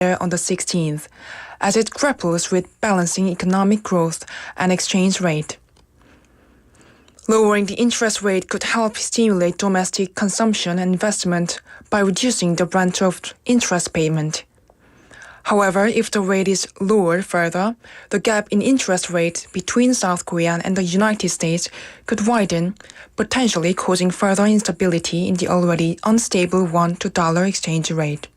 on the 16th, as it grapples with balancing economic growth and exchange rate. Lowering the interest rate could help stimulate domestic consumption and investment by reducing the brunt of interest payment. However, if the rate is lowered further, the gap in interest rate between South Korea and the United States could widen, potentially causing further instability in the already unstable won-to-dollar exchange rate.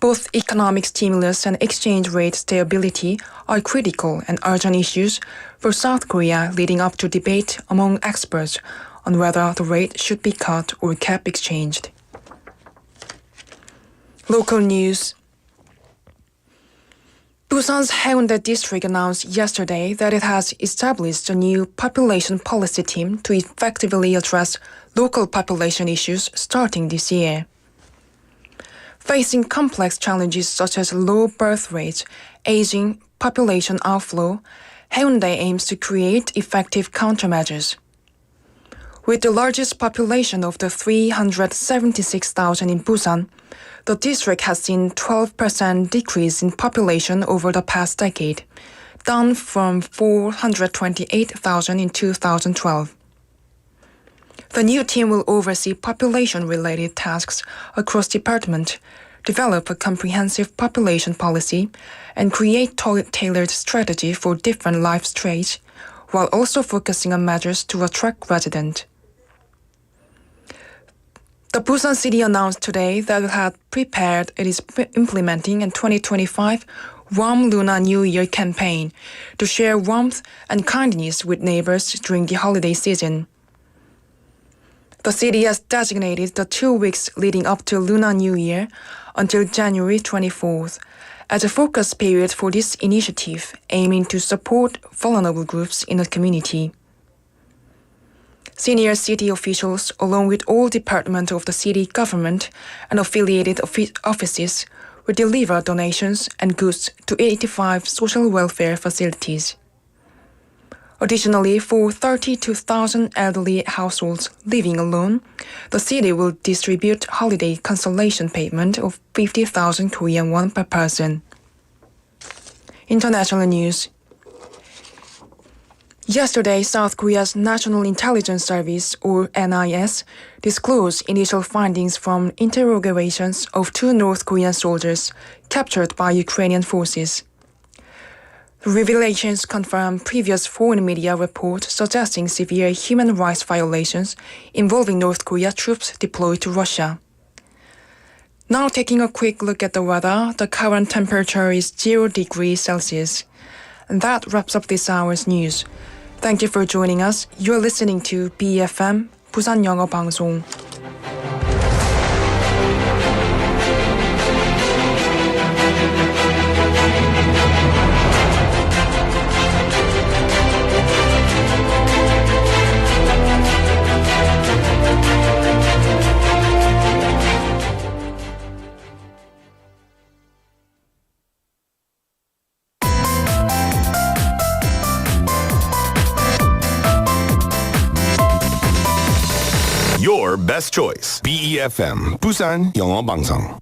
Both economic stimulus and exchange rate stability are critical and urgent issues for South Korea leading up to debate among experts on whether the rate should be cut or kept exchanged. Local news. Busan's Haeundae district announced yesterday that it has established a new population policy team to effectively address local population issues starting this year. Facing complex challenges such as low birth rates, aging, population outflow, Haeundae aims to create effective countermeasures. With the largest population of the 376,000 in Busan, the district has seen 12% decrease in population over the past decade, down from 428,000 in 2012. The new team will oversee population-related tasks across departments, develop a comprehensive population policy, and create tailored strategy for different life stages, while also focusing on measures to attract residents. The Busan city announced today that it had prepared it is implementing a 2025 Warm Lunar New Year campaign to share warmth and kindness with neighbors during the holiday season. The city has designated the 2 weeks leading up to Lunar New Year until January 24th as a focus period for this initiative, aiming to support vulnerable groups in the community. Senior city officials, along with all departments of the city government and affiliated offices, will deliver donations and goods to 85 social welfare facilities. Additionally, for 32,000 elderly households living alone, the city will distribute holiday consolation payment of 50,000 Korean won per person. International news. Yesterday, South Korea's National Intelligence Service, or NIS, disclosed initial findings from interrogations of 2 North Korean soldiers captured by Ukrainian forces. The revelations confirm previous foreign media reports suggesting severe human rights violations involving North Korea troops deployed to Russia. Now taking a quick look at the weather, the current temperature is 0 degrees Celsius. And that wraps up this hour's news. Thank you for joining us. You're listening to BFM, 부산영어방송. Your best choice. BEFM, 부산영어방송.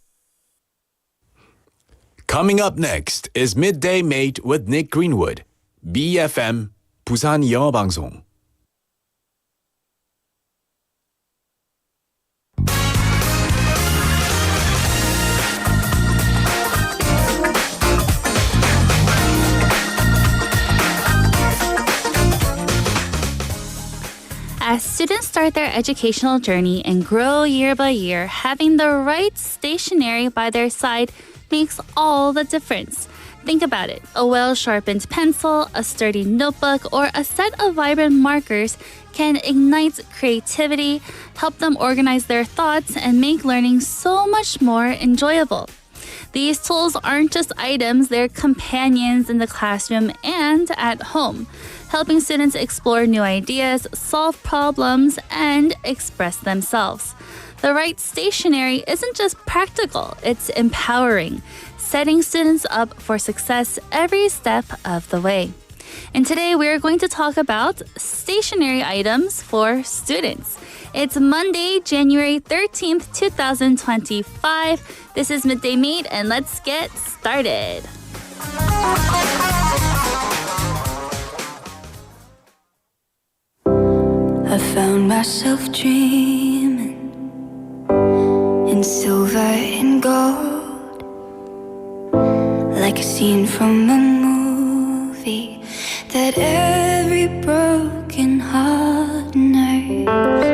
Coming up next is Midday Mate with Nick Greenwood. BEFM, 부산영어방송. As students start their educational journey and grow year by year, having the right stationery by their side makes all the difference. Think about it. A well-sharpened pencil, a sturdy notebook, or a set of vibrant markers can ignite creativity, help them organize their thoughts, and make learning so much more enjoyable. These tools aren't just items, they're companions in the classroom and at home, helping students explore new ideas, solve problems, and express themselves. The right stationery isn't just practical, it's empowering, setting students up for success every step of the way. And today we are going to talk about stationery items for students. It's Monday, January 13th, 2025. This is Midday Mate, and let's get started. I found myself dreaming in silver and gold, like a scene from a movie that every broken heart knows.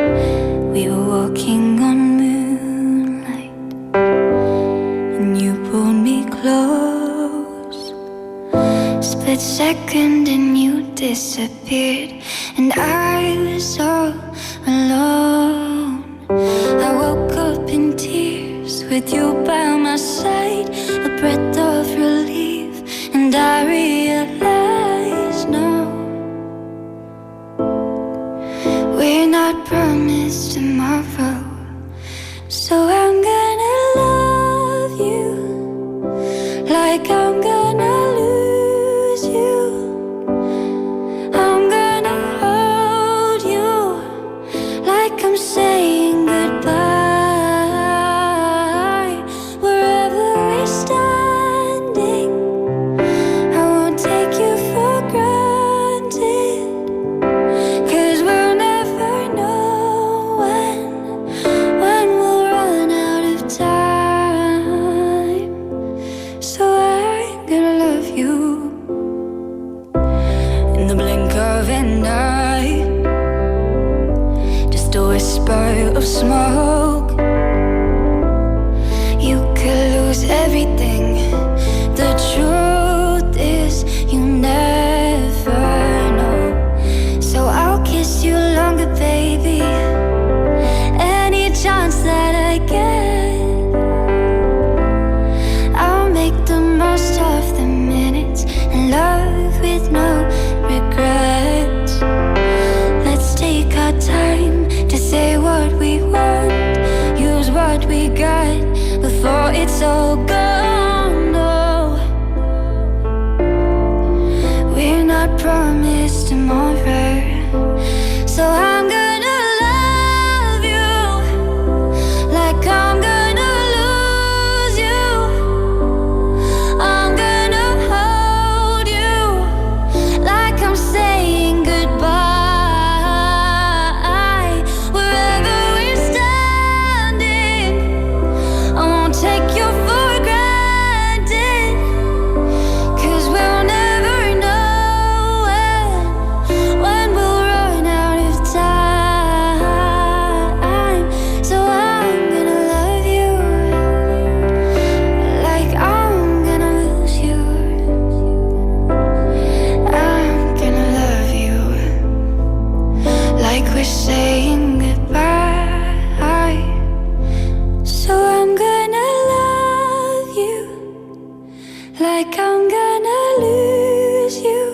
We were walking on moonlight, and you pulled me close. Split second and you disappeared, and I was all alone. I woke up in tears with you by my side, a breath of relief, and I realized no, we're not promised tomorrow. So I'm gonna love you like I'm gonna lose you. I'm gonna hold you like I'm saying goodbye. Wherever we're standing, I won't take you for granted, 'cause we'll never know when we'll run out of time. So I'm gonna love you in the blink of an eye, just a whisper of smoke. You could lose everything. The truth is you never know. So I'll kiss you longer, baby, any chance that I get. I'll make the most of the minutes and love with no regrets. Let's take our time to say what we want, use what we got before it's all gone. No, we're not promised tomorrow. So I'm gonna love you like I'm gonna lose you. I'm gonna hold you like I'm saying goodbye. Wherever we're standing, I won't take you for granted, 'cause we'll never know when we'll run out of time. So I'm gonna love you like I'm gonna lose you. I'm gonna love you like we're saying goodbye. So I'm gonna love you like I'm gonna lose you.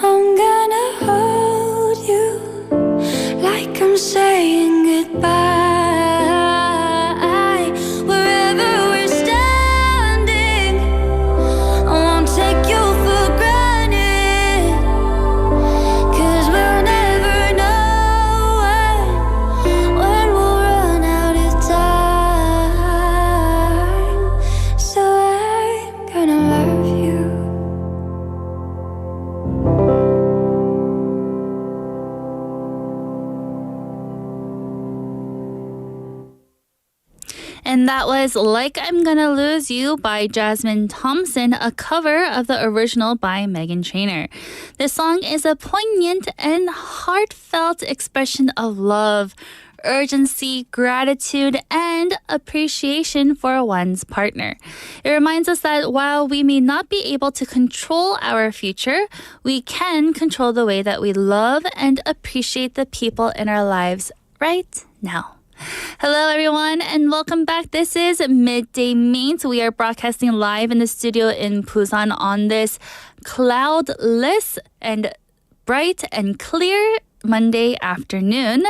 I'm gonna hold you like I'm saying goodbye. Wherever we're standing, I won't take you for granted, 'cause we'll never know when we'll run out of time. So I'm gonna love you. And that was Like I'm Gonna Lose You by Jasmine Thompson, a cover of the original by Meghan Trainor. This song is a poignant and heartfelt expression of love, urgency, gratitude, and appreciation for one's partner. It reminds us that while we may not be able to control our future, we can control the way that we love and appreciate the people in our lives right now. Hello, everyone, and welcome back. This is Midday Mate. We are broadcasting live in the studio in Busan on this cloudless and bright and clear Monday afternoon.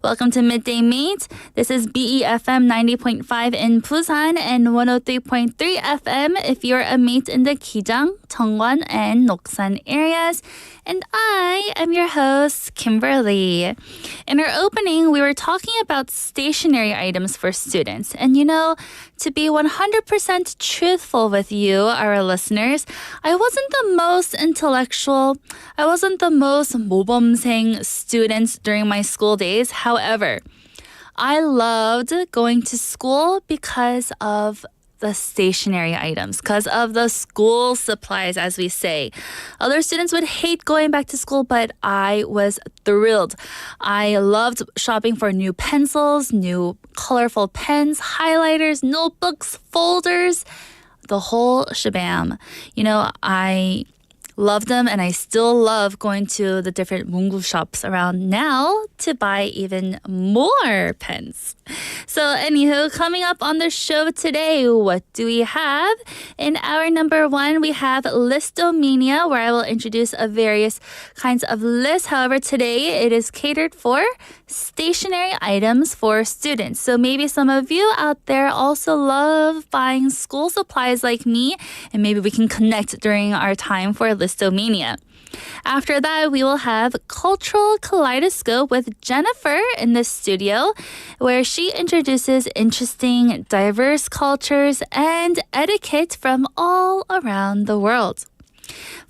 Welcome to Midday Mate. This is BEFM 90.5 in Busan and 103.3 FM if you're a mate in the Kijang, Cheongwon, and Noksan areas. And I am your host, Kimberly. In our opening, we were talking about stationery items for students. And you know, to be 100% truthful with you, our listeners, I wasn't the most intellectual, I wasn't the most 모범생 student during my school days. However, I loved going to school because of the stationery items, because of the school supplies, as we say. Other students would hate going back to school, but I was thrilled. I loved shopping for new pencils, new colorful pens, highlighters, notebooks, folders, the whole shabam. You know, I love them, and I still love going to the different 문구 shops around now to buy even more pens. So anywho, coming up on the show today, what do we have? In hour number 1, we have Listomania, where I will introduce various kinds of lists. However, today it is catered for stationery items for students. So maybe some of you out there also love buying school supplies like me, and maybe we can connect during our time for Listomania. After that, we will have Cultural Kaleidoscope with Jennifer in the studio, where she introduces interesting, diverse cultures and etiquette from all around the world.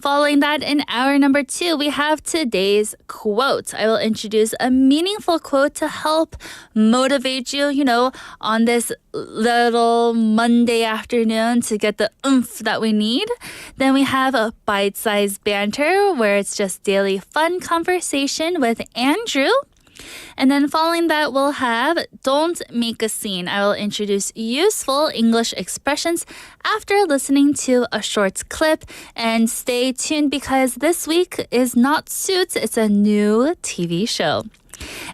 Following that, in hour number 2, we have today's quote. I will introduce a meaningful quote to help motivate you, you know, on this little Monday afternoon to get the oomph that we need. Then we have a bite-sized banter where it's just daily fun conversation with Andrew. And then following that, we'll have Don't Make a Scene. I will introduce useful English expressions after listening to a short clip. And stay tuned because this week is not Suits, it's a new TV show.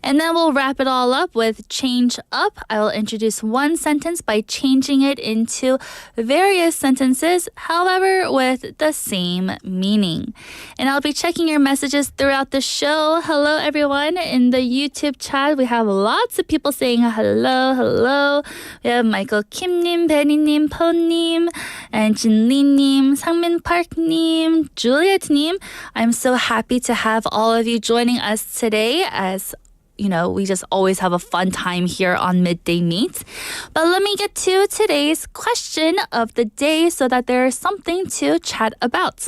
And then we'll wrap it all up with Change Up. I will introduce one sentence by changing it into various sentences, however, with the same meaning. And I'll be checking your messages throughout the show. Hello, everyone. In the YouTube chat, we have lots of people saying hello, hello. We have Michael Kim님, Benny님, Po님, and Jinli님, Sangmin Park님, Juliet님. I'm so happy to have all of you joining us today as you know, we just always have a fun time here on Midday Meet. But let me get to today's question of the day so that there is something to chat about.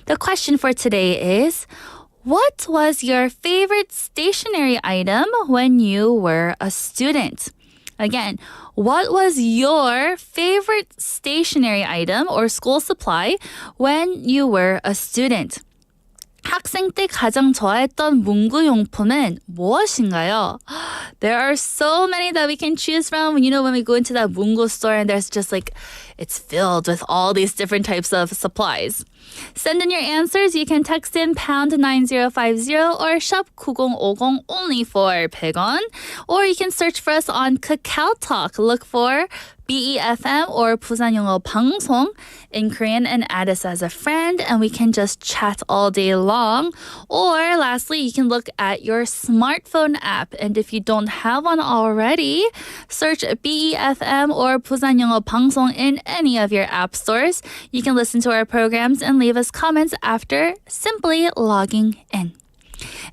The question for today is, what was your favorite stationery item when you were a student? Again, what was your favorite stationery item or school supply when you were a student? 학생 때 가장 좋아했던 문구용품은 무엇인가요? There are so many that we can choose from. You know, when we go into that 문구 store and there's just like, it's filled with all these different types of supplies. Send in your answers. You can text in pound 9050 or shop 9050 only for 100원. Or you can search for us on Kakao Talk. Look for BEFM or 부산영어방송 in Korean and add us as a friend, and we can just chat all day long. Or lastly, you can look at your smartphone app, and if you don't have one already, search BEFM or 부산영어방송 in any of your app stores. You can listen to our programs and leave us comments after simply logging in.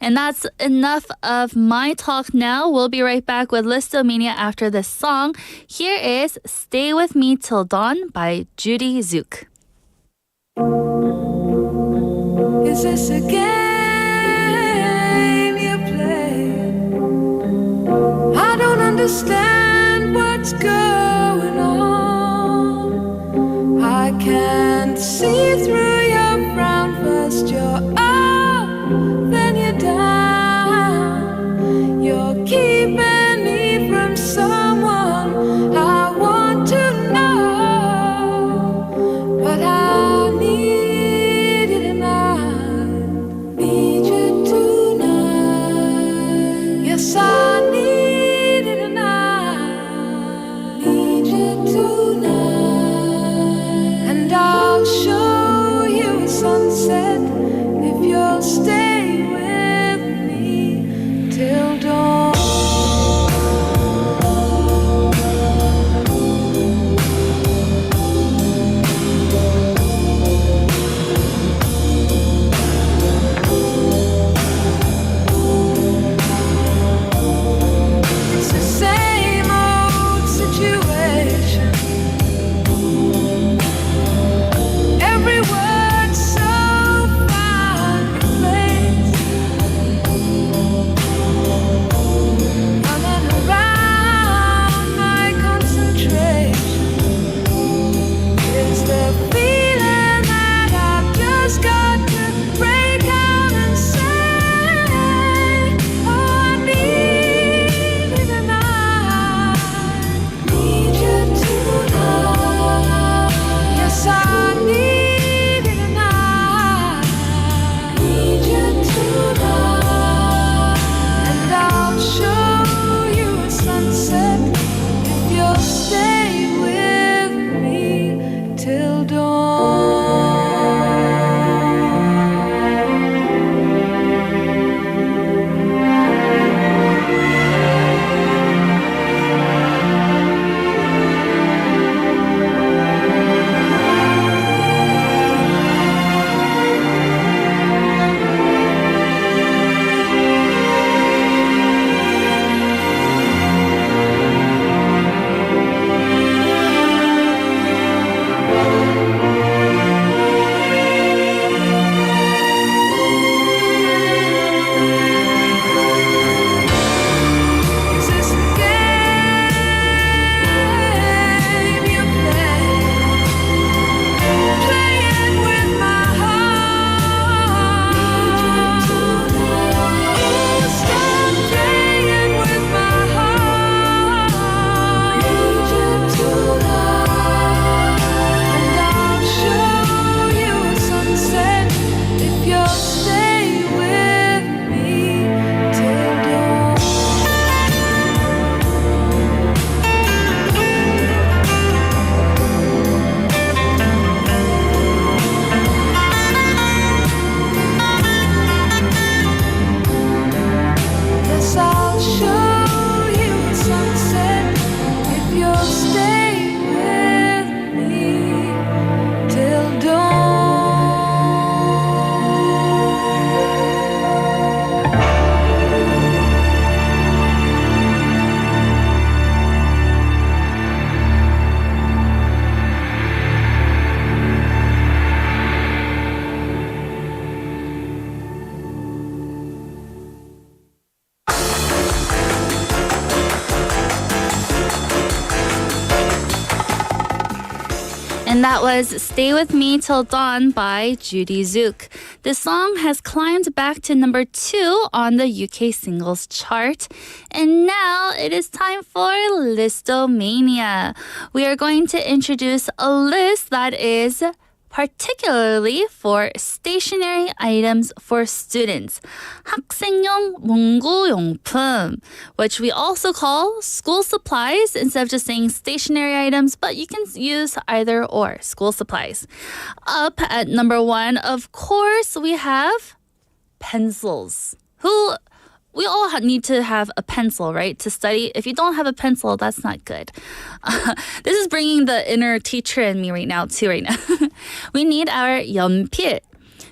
And that's enough of my talk now. We'll be right back with Listomania after this song. Here is Stay With Me Till Dawn by Judy Zook. Is this a game you play? I don't understand what's going on. I can't see through your frown. First you're up, then you're down. You're keeping me from someone I want to know, but I need you tonight. Need you tonight. Yes, I need you tonight. Need you tonight. And I'll show you a sunset if And that was Stay With Me Till Dawn by Judy Zook. This song has climbed back to number 2 on the UK singles chart. And now it is time for Listomania. We are going to introduce a list that is particularly for stationery items for students. 학생용 문구용품, which we also call school supplies instead of just saying stationery items, but you can use either or, school supplies. Up at number 1, of course, we have pencils. We all need to have a pencil, right, to study. If you don't have a pencil, that's not good. This is bringing the inner teacher in me right now. We need our 연필.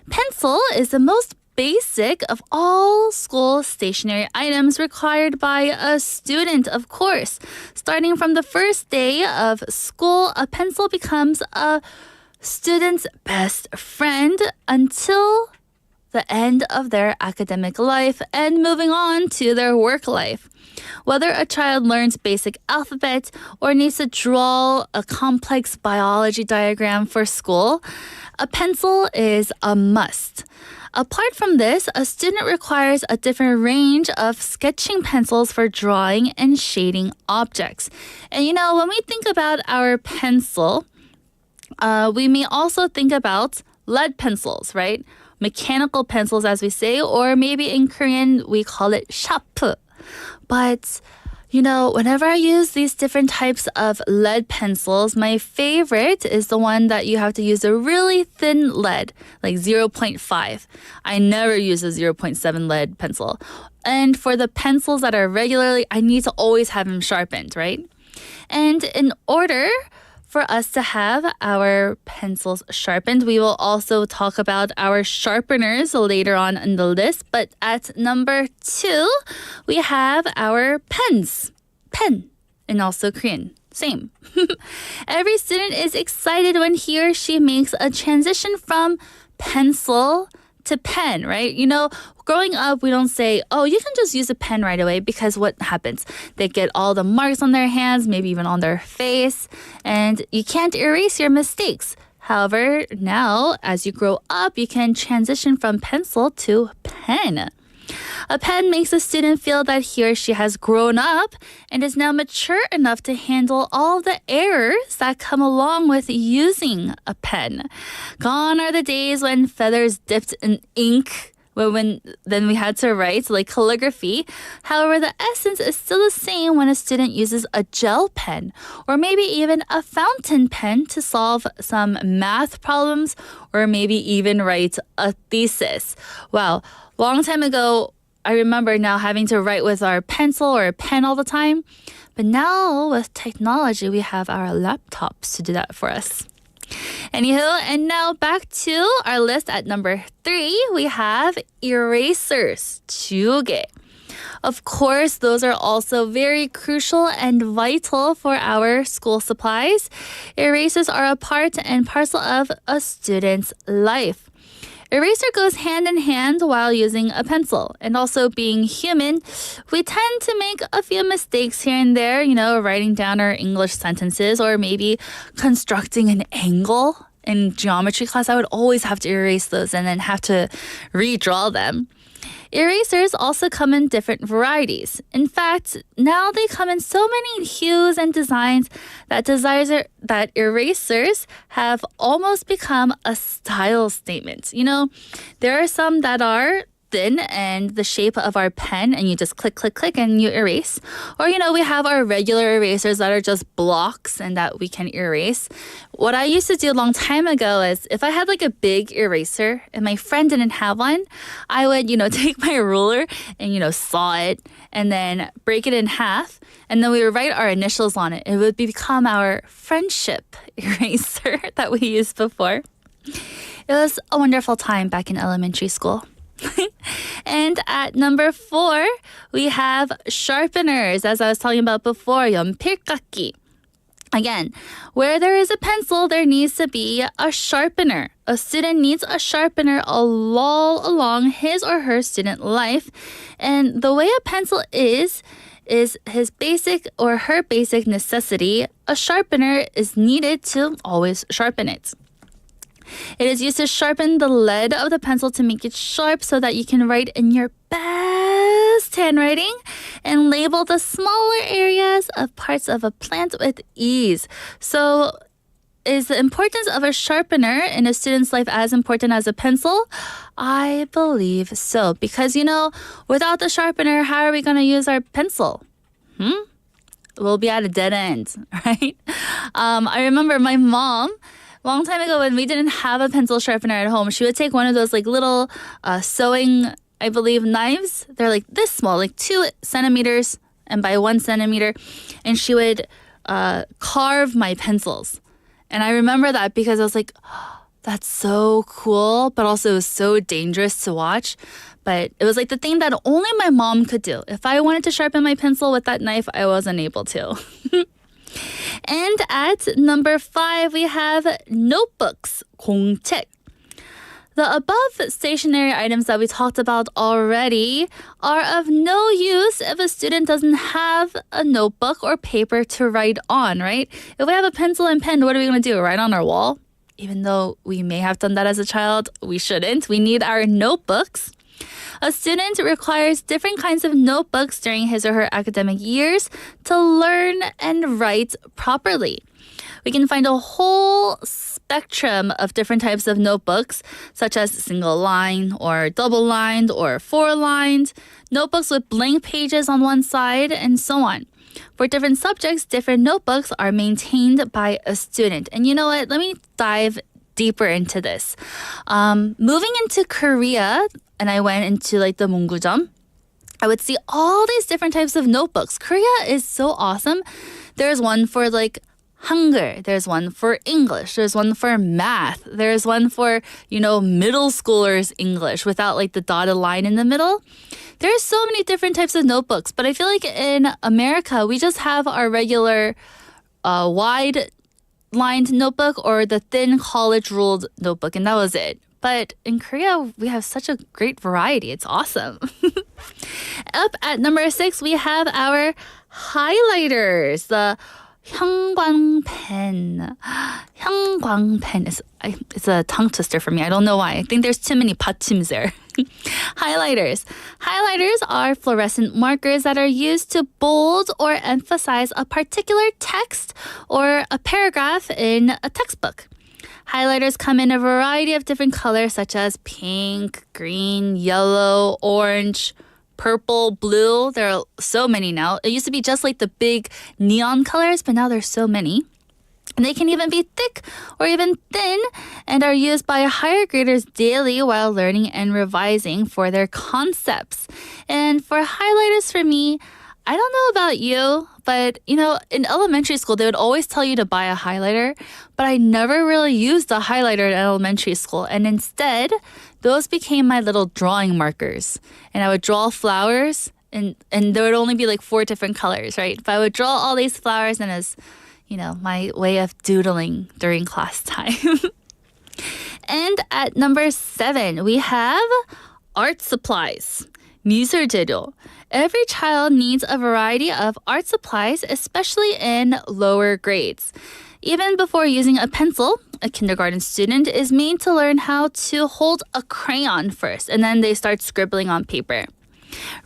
Pencil is the most basic of all school stationery items required by a student, of course. Starting from the first day of school, a pencil becomes a student's best friend until the end of their academic life and moving on to their work life. Whether a child learns basic alphabet or needs to draw a complex biology diagram for school, a pencil is a must. Apart from this, a student requires a different range of sketching pencils for drawing and shading objects. And when we think about our pencil, we may also think about lead pencils, right? Mechanical pencils, as we say, or maybe in Korean, we call it 샤프. But, whenever I use these different types of lead pencils, my favorite is the one that you have to use a really thin lead, like 0.5. I never use a 0.7 lead pencil. And for the pencils that are regularly, I need to always have them sharpened, right? And in order for us to have our pencils sharpened, we will also talk about our sharpeners later on in the list. But at number 2, we have our pens. Pen, and also Korean. Same. Every student is excited when he or she makes a transition from pencil to pen, right? Growing up, we don't say, oh, you can just use a pen right away, because what happens? They get all the marks on their hands, maybe even on their face, and you can't erase your mistakes. However, now, as you grow up, you can transition from pencil to pen. A pen makes a student feel that he or she has grown up and is now mature enough to handle all the errors that come along with using a pen. Gone are the days when feathers dipped in ink, then we had to write, like calligraphy. However, the essence is still the same when a student uses a gel pen or maybe even a fountain pen to solve some math problems or maybe even write a thesis. Wow, long time ago, I remember now having to write with our pencil or a pen all the time. But now with technology, we have our laptops to do that for us. Anywho, and now back to our list at number 3, we have erasers, 2개. Of course, those are also very crucial and vital for our school supplies. Erasers are a part and parcel of a student's life. Eraser goes hand in hand while using a pencil. And also being human, we tend to make a few mistakes here and there, writing down our English sentences or maybe constructing an angle. In geometry class, I would always have to erase those and then have to redraw them. Erasers also come in different varieties. In fact, now they come in so many hues and designs that erasers have almost become a style statement. There are some that are thin and the shape of our pen, and you just click, click, click, and you erase. Or, we have our regular erasers that are just blocks and that we can erase. What I used to do a long time ago is if I had like a big eraser and my friend didn't have one, I would, take my ruler and, saw it and then break it in half. And then we would write our initials on it. It would become our friendship eraser that we used before. It was a wonderful time back in elementary school. And at number 4, we have sharpeners. As I was talking about before, 연필깎이. Again, where there is a pencil, there needs to be a sharpener. A student needs a sharpener all along his or her student life. And the way a pencil is is his basic or her basic necessity, a sharpener is needed to always sharpen it. It is used to sharpen the lead of the pencil to make it sharp so that you can write in your best handwriting and label the smaller areas of parts of a plant with ease. So, is the importance of a sharpener in a student's life as important as a pencil? I believe so. Because, without the sharpener, how are we going to use our pencil? We'll be at a dead end, right? I remember my mom, long time ago when we didn't have a pencil sharpener at home, she would take one of those little sewing, I believe, knives. They're like this small, 2 centimeters and by 1 centimeter. And she would carve my pencils. And I remember that because I was like, oh, that's so cool, but also it was so dangerous to watch. But it was the thing that only my mom could do. If I wanted to sharpen my pencil with that knife, I wasn't able to. And at number 5, we have notebooks, 공책. The above stationery items that we talked about already are of no use if a student doesn't have a notebook or paper to write on, right? If we have a pencil and pen, what are we going to do? Write on our wall? Even though we may have done that as a child, we shouldn't. We need our notebooks. A student requires different kinds of notebooks during his or her academic years to learn and write properly. We can find a whole spectrum of different types of notebooks, such as single line or double lined or 4-lined, notebooks with blank pages on one side, and so on. For different subjects, different notebooks are maintained by a student. And you know what? Let me dive deeper into this. Moving into Korea, and I went into the 문구점, I would see all these different types of notebooks. Korea is so awesome. There's one for Hangul, there's one for English, there's one for math, there's one for, middle schoolers English without the dotted line in the middle. There's so many different types of notebooks, but I feel in America, we just have our regular wide lined notebook or the thin college ruled notebook, and that was it. But in Korea, we have such a great variety. It's awesome. Up at number 6, we have our highlighters, the 형광펜. 형광펜. It's a tongue twister for me. I don't know why. I think there's too many 받침s there. Highlighters. Highlighters are fluorescent markers that are used to bold or emphasize a particular text or a paragraph in a textbook. Highlighters come in a variety of different colors such as pink, green, yellow, orange, purple, blue. There are so many now. It used to be just the big neon colors, but now there's so many. And they can even be thick or even thin and are used by higher graders daily while learning and revising for their concepts. And for highlighters for me, I don't know about you, but in elementary school, they would always tell you to buy a highlighter, but I never really used a highlighter in elementary school. And instead, those became my little drawing markers. And I would draw flowers, and there would only be 4 different colors, right? But I would draw all these flowers, and as my way of doodling during class time. And at number 7, we have art supplies. 미술 재료. Every child needs a variety of art supplies, especially in lower grades. Even before using a pencil, a kindergarten student is made to learn how to hold a crayon first, and then they start scribbling on paper.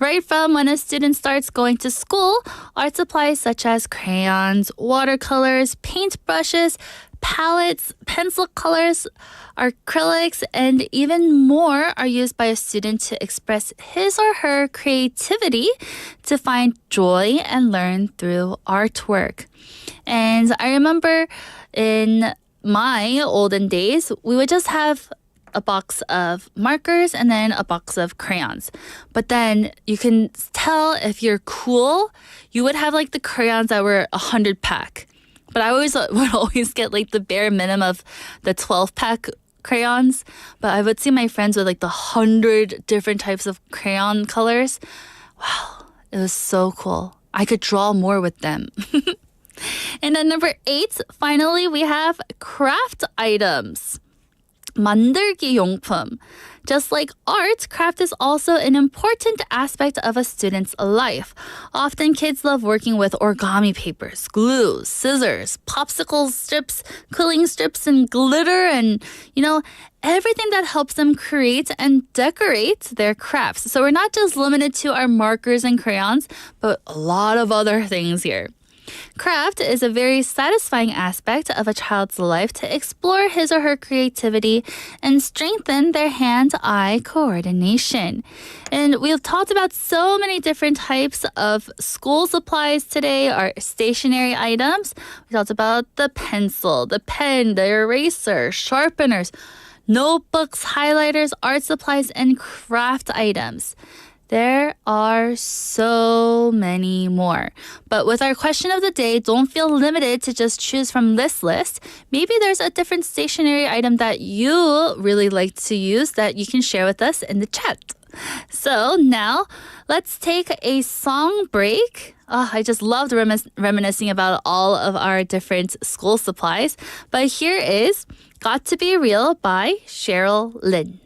Right from when a student starts going to school, art supplies such as crayons, watercolors, paintbrushes, palettes, pencil colors, acrylics, and even more are used by a student to express his or her creativity, to find joy and learn through artwork. And I remember in my olden days, we would just have a box of markers and then a box of crayons. But then you can tell if you're cool, you would have the crayons that were 100-pack. But I would always get the bare minimum of the 12-pack crayons. But I would see my friends with the 100 different types of crayon colors. Wow, it was so cool. I could draw more with them. And then number 8, finally, we have craft items. 만들기 용품. Just like art, craft is also an important aspect of a student's life. Often kids love working with origami papers, glue, scissors, popsicle strips, quilling strips, and glitter, and, everything that helps them create and decorate their crafts. So we're not just limited to our markers and crayons, but a lot of other things here. Craft is a very satisfying aspect of a child's life to explore his or her creativity and strengthen their hand-eye coordination. And we've talked about so many different types of school supplies today, our stationery items. We talked about the pencil, the pen, the eraser, sharpeners, notebooks, highlighters, art supplies, and craft items. There are so many more. But with our question of the day, don't feel limited to just choose from this list. Maybe there's a different stationery item that you really like to use that you can share with us in the chat. So now let's take a song break. I just loved reminiscing about all of our different school supplies. But here is Got to Be Real by Cheryl Lynn.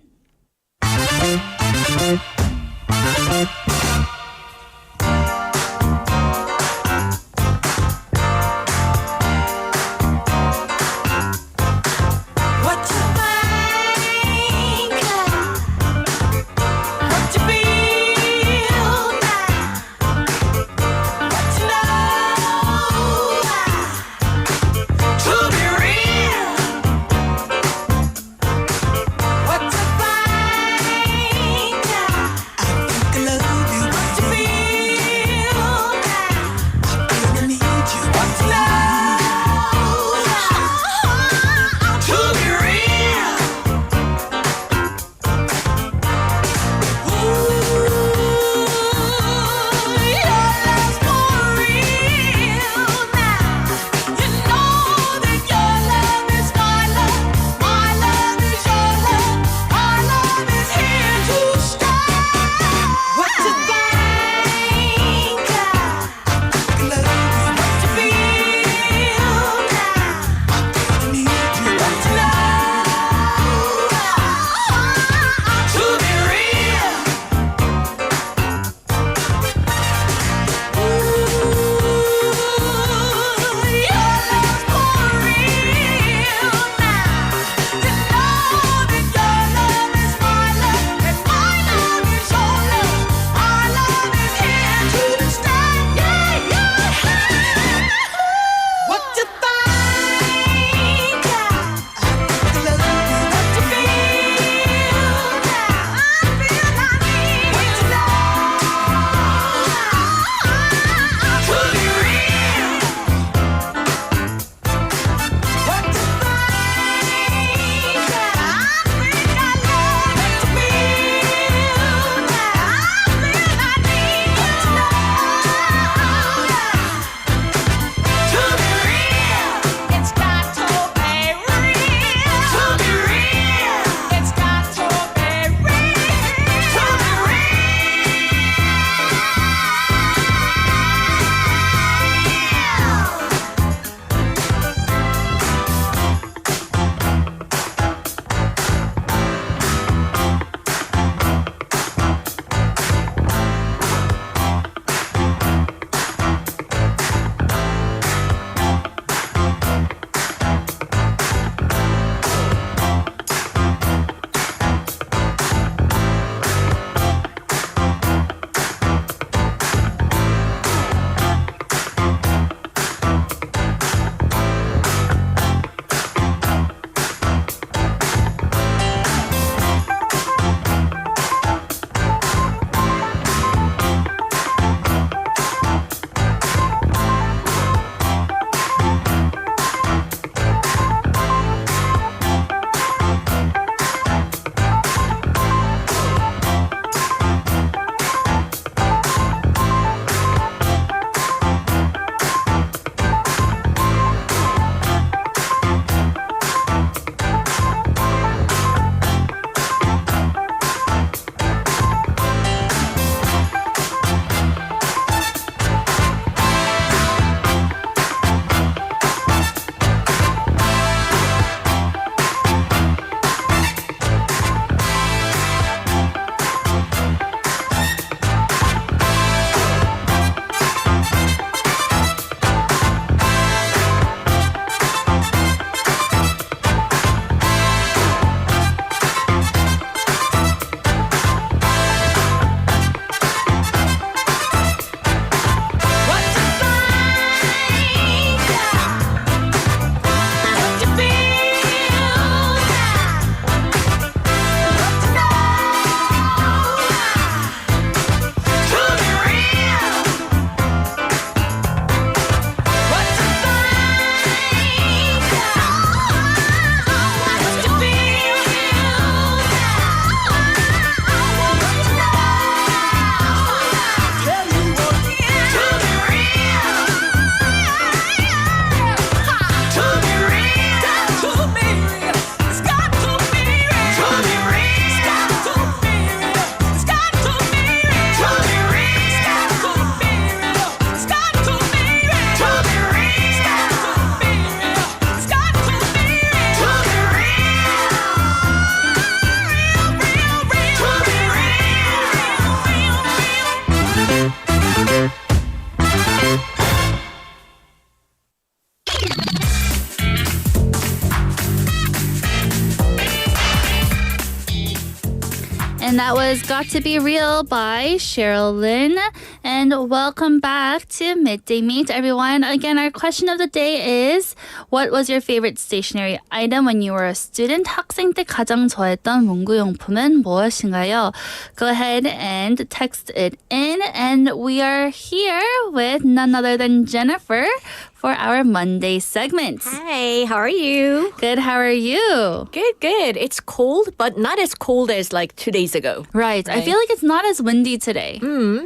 And that was Got to Be Real by Cheryl Lynn. And welcome back to Midday Mate, everyone. Again, our question of the day is, what was your favorite stationery item when you were a student? 학생 때 가장 좋아했던 문구용품은 무엇인가요? Go ahead and text it in. And we are here with none other than Jennifer for our Monday segment. Hi, how are you? Good, how are you? Good. It's cold, but not as cold as like 2 days ago. Right. I feel like it's not as windy today.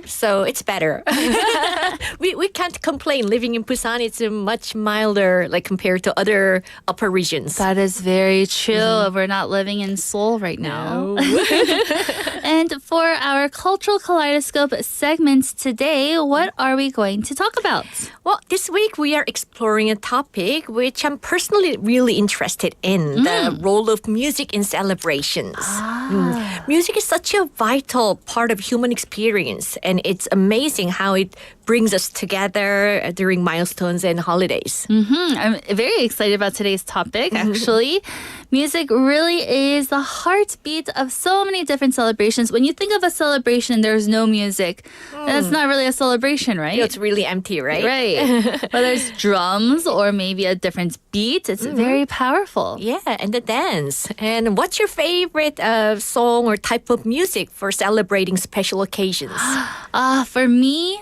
So it's better. we can't complain. Living in Busan, it's much milder like compared to other upper regions. That is very true. We're not living in Seoul right now. And for our Cultural Kaleidoscope segments today, what are we going to talk about? Well, this week we are exploring a topic which I'm personally really interested in, the role of music in celebrations. Music is such a vital part of human experience, and it's amazing how it brings us together during milestones and holidays. I'm very excited about today's topic, actually. Music really is the heartbeat of so many different celebrations. When you think of a celebration, there's no music. That's not really a celebration, right? It's really empty, right? Right. Whether it's drums or maybe a different beat, it's very powerful. Yeah, and the dance. And what's your favorite song or type of music for celebrating special occasions? For me,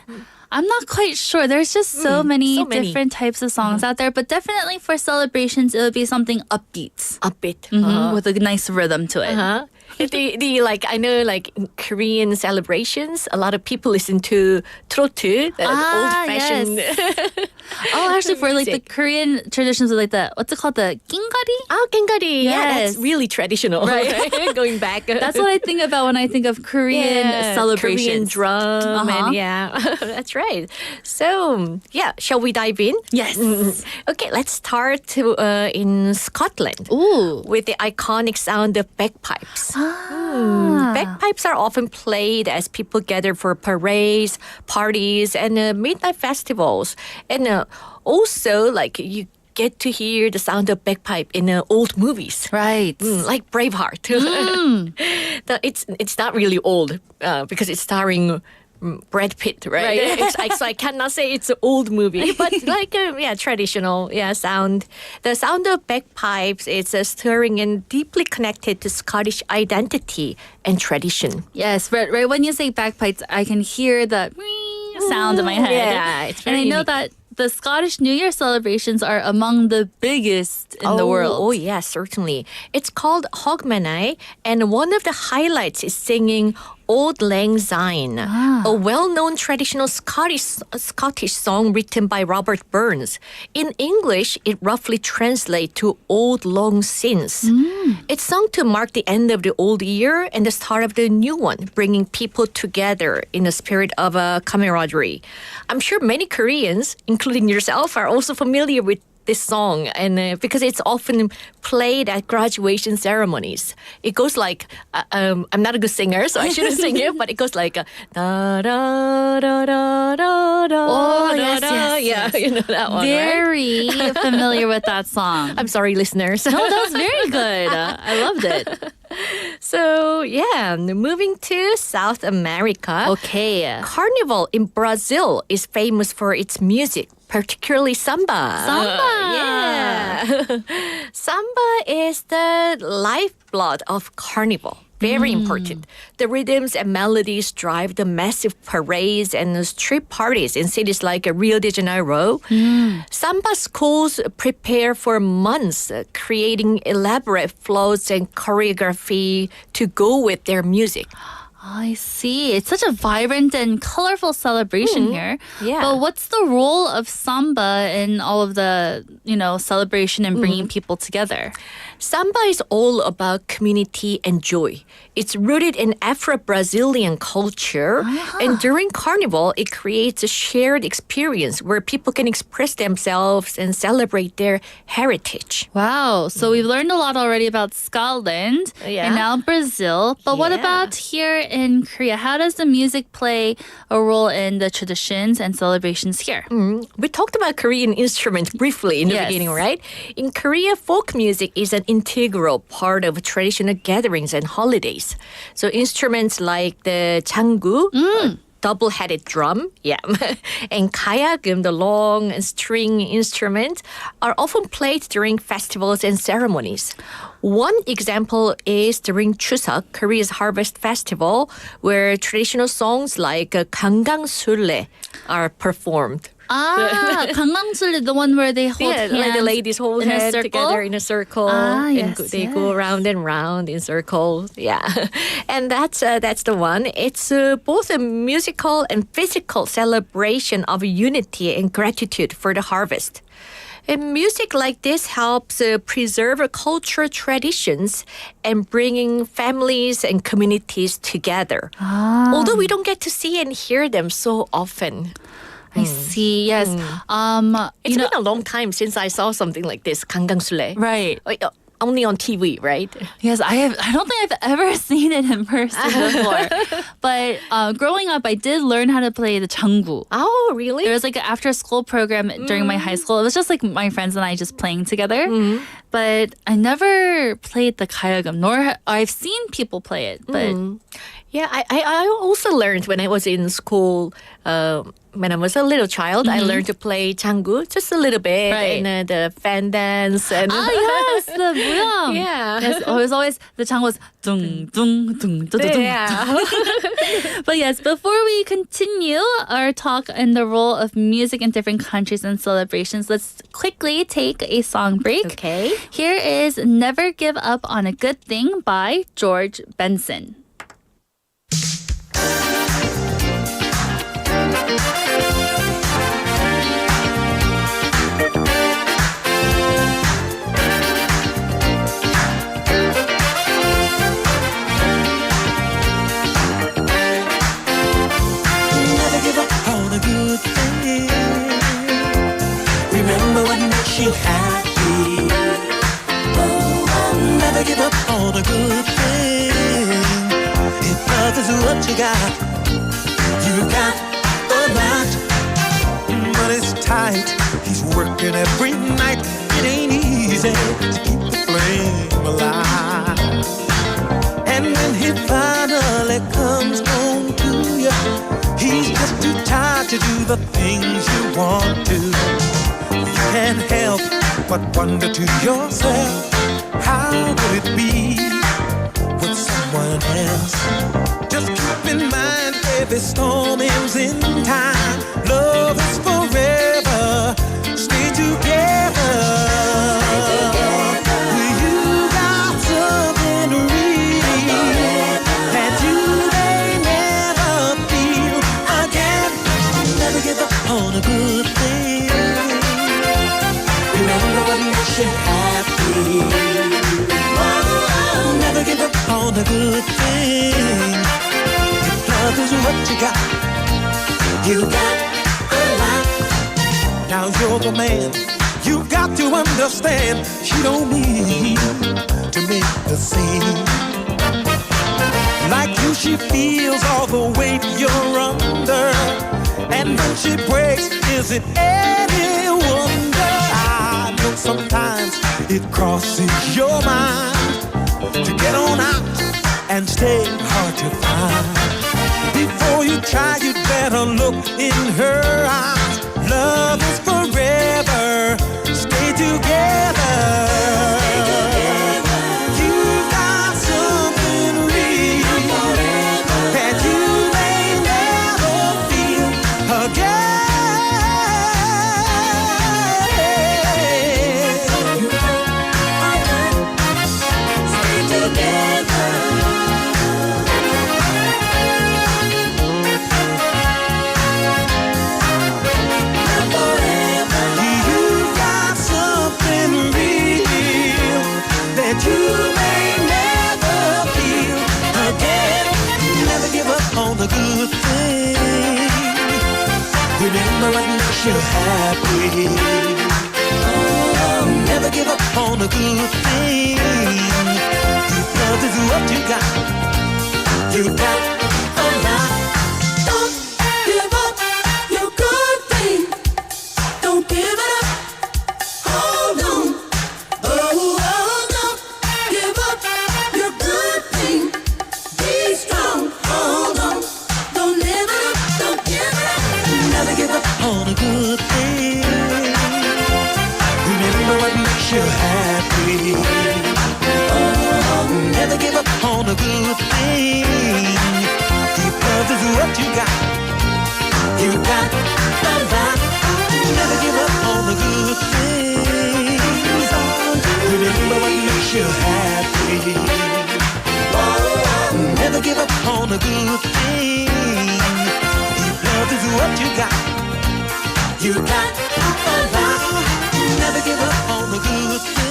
I'm not quite sure. There's just so many different types of songs out there, but definitely for celebrations, it would be something upbeat. Upbeat. With a nice rhythm to it. Do you like, I know like in Korean celebrations, a lot of people listen to trot, old-fashioned. Actually, for like the music. Korean traditions of like the, what's it called? The ginggari? Oh, gengari. Yeah, Yes. that's really traditional. Right. Going back. That's what I think about when I think of Korean celebrations. Korean drum. And yeah, that's right. So, yeah, shall we dive in? Yes. Okay, let's start in Scotland. Ooh. With the iconic sound of bagpipes. Bagpipes are often played as people gather for parades, parties, and midnight festivals. And also, like, you get to hear the sound of bagpipe in old movies. Right. Like Braveheart. It's not really old because it's starring Brad Pitt, right? So I cannot say it's an old movie, but like traditional sound. The sound of bagpipes is stirring and deeply connected to Scottish identity and tradition. Yes, right. When you say bagpipes, I can hear the sound in my head. Yeah, it's very and I know unique. that the Scottish New Year celebrations are among the biggest in the world. Oh, yes, certainly. It's called Hogmanay, and one of the highlights is singing Auld Lang Syne, a well-known traditional Scottish song written by Robert Burns. In English, it roughly translates to Old Long Since. It's sung to mark the end of the old year and the start of the new one, bringing people together in a spirit of camaraderie. I'm sure many Koreans, including yourself, are also familiar with this song, and because it's often played at graduation ceremonies. It goes like, I'm not a good singer, so I shouldn't sing it, but it goes like, da da da da da da. Oh, da, da. yes. You know that one, right? Very familiar with that song. I'm sorry, listeners. No, that was very good. I loved it. So, yeah, moving to South America. Okay. Carnival in Brazil is famous for its music, particularly samba. Yeah. Samba is the lifeblood of Carnival. Very important. The rhythms and melodies drive the massive parades and street parties in cities like Rio de Janeiro. Samba schools prepare for months, creating elaborate floats and choreography to go with their music. I see. It's such a vibrant and colorful celebration here. Yeah. But what's the role of samba in all of the, celebration and bringing people together? Samba is all about community and joy. It's rooted in Afro-Brazilian culture. And during Carnival, it creates a shared experience where people can express themselves and celebrate their heritage. Wow. So we've learned a lot already about Scotland Yeah. and now Brazil. But what Yeah. about here in Korea? How does the music play a role in the traditions and celebrations here? We talked about Korean instruments briefly in the Yes. beginning, right? In Korea, folk music is an integral part of traditional gatherings and holidays. So instruments like the 장구, double-headed drum, and kayagum, the long string instrument, are often played during festivals and ceremonies. One example is during Chuseok, Korea's harvest festival, where traditional songs like 강강술래 are performed. 강강술래, the one where they hold hands like the ladies hold in a hands circle? together in a circle, Yes, and they go round and round in circles. Yeah, and that's the one. It's both a musical and physical celebration of unity and gratitude for the harvest. And music like this helps preserve cultural traditions and bringing families and communities together. Although we don't get to see and hear them so often. I see. Yes. It's been a long time since I saw something like this, 강강술래. Right. Only on TV, right? Yes, I don't think I've ever seen it in person before. But growing up, I did learn how to play the 장구. Oh, really? There was like an after-school program during my high school. It was just like my friends and I just playing together. But I never played the kayagum, nor I've seen people play it. But Yeah, I also learned when I was in school, when I was a little child, I learned to play 장구 just a little bit. Right. And the fan dance. And yes, the 무용. Yeah. Yes, it was always, the 장구 was dung, dung, dung, dung, dung. Yeah. But yes, before we continue our talk on the role of music in different countries and celebrations, let's quickly take a song break. Okay. Here is Never Give Up on a Good Thing by George Benson. Remember what makes you happy. Oh, never give up on a good thing. If love is what you got a lot. But it's tight. He's working every night. It ain't easy to keep the flame alive. And when he finally comes home to you, he's just too tired to do the things you want to. You can't help but wonder to yourself, how would it be with someone else? Just keep in mind, every storm ends in time. Love is forever. Stay together. You got something real that you may never feel again. Never give up on a good thing. Remember what makes you happy. Oh, never give up on a good thing. If love is what you got a lot. Now you're the man, you got to understand, she don't mean to make the scene. Like you, she feels all the weight you're under. And when she breaks, is it any wonder? I know sometimes it crosses your mind to get on out and stay hard to find. Before you try, you'd better look in her eyes. Love is forever. Stay together. You got something real that you may never feel again. Stay together. The good thing. Remember what makes you happy. Oh, never give up on a good thing. If love is what you got you happy. Never give up on a good thing. Deep love is what you got. You got a lot. Never give up on the good things.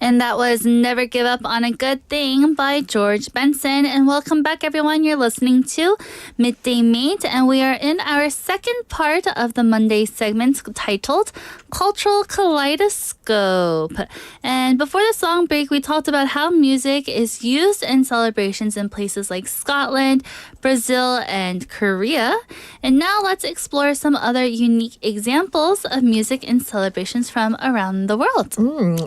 And that was Never Give Up on a Good Thing by George Benson. And welcome back, everyone. You're listening to Midday Mate, and we are in our second part of the Monday segment titled Cultural Kaleidoscope. And before the song break, we talked about how music is used in celebrations in places like Scotland, Brazil, and Korea. And now let's explore some other unique examples of music in celebrations from around the world.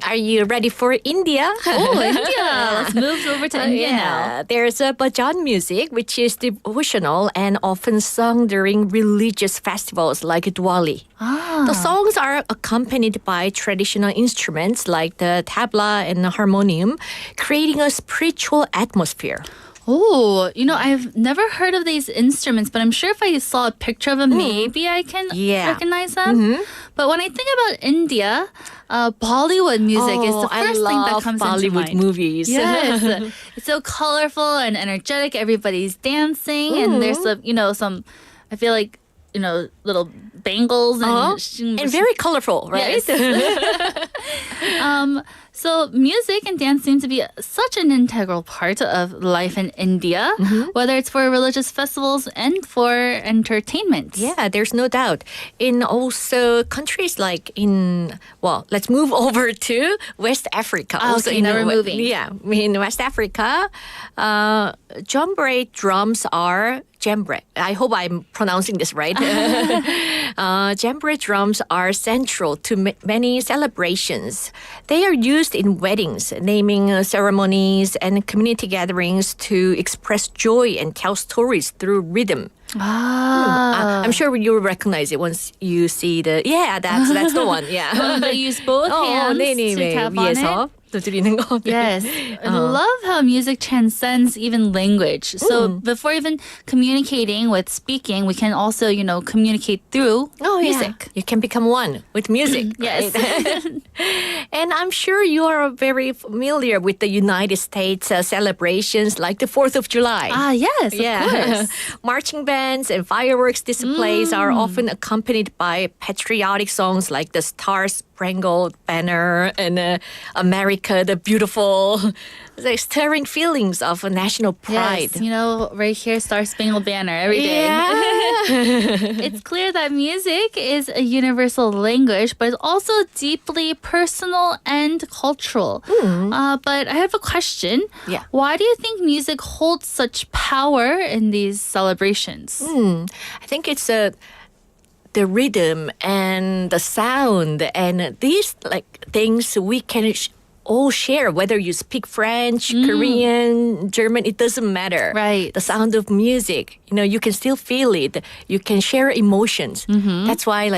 Are you ready for India? Oh, India! Let's move over to India now. There's a bhajan music, which is devotional and often sung during religious festivals like Diwali. The songs are accompanied by traditional instruments like the tabla and the harmonium, creating a spiritual atmosphere. Oh, I've never heard of these instruments, but I'm sure if I saw a picture of them, maybe I can recognize them. But when I think about India, Bollywood music is the first thing that comes into mind. Bollywood movies. Yes, it's so colorful and energetic. Everybody's dancing, and there's some. I feel like little bangles and very colorful, right? Yes. So music and dance seem to be such an integral part of life in India, whether it's for religious festivals and for entertainment. Yeah, there's no doubt. In also countries like let's move over to West Africa. Also okay, now we're moving. Yeah, in West Africa, djembe drums are djembe. I hope I'm pronouncing this right. Djembe drums are central to many celebrations. They are used in weddings, naming ceremonies, and community gatherings to express joy and tell stories through rhythm. I'm sure you'll recognize it once you see that's the one. Yeah. They use both hands to tap on it. Yes. I love how music transcends even language. So before even communicating with speaking, we can also, communicate through music. Yeah. You can become one with music. Yes. Right? And I'm sure you are very familiar with the United States celebrations like the 4th of July. Yes, of course. Marching bands and fireworks displays are often accompanied by patriotic songs like the Star Spangled Banner and America the Beautiful, stirring feelings of a national pride. Yes, right here, Star Spangled Banner every day. Yeah. It's clear that music is a universal language, but it's also deeply personal and cultural. But I have a question. Yeah. Why do you think music holds such power in these celebrations? I think it's the rhythm and the sound and these things we can all share, whether you speak French, Korean, German, it doesn't matter. Right. The sound of music, you can still feel it. You can share emotions. That's why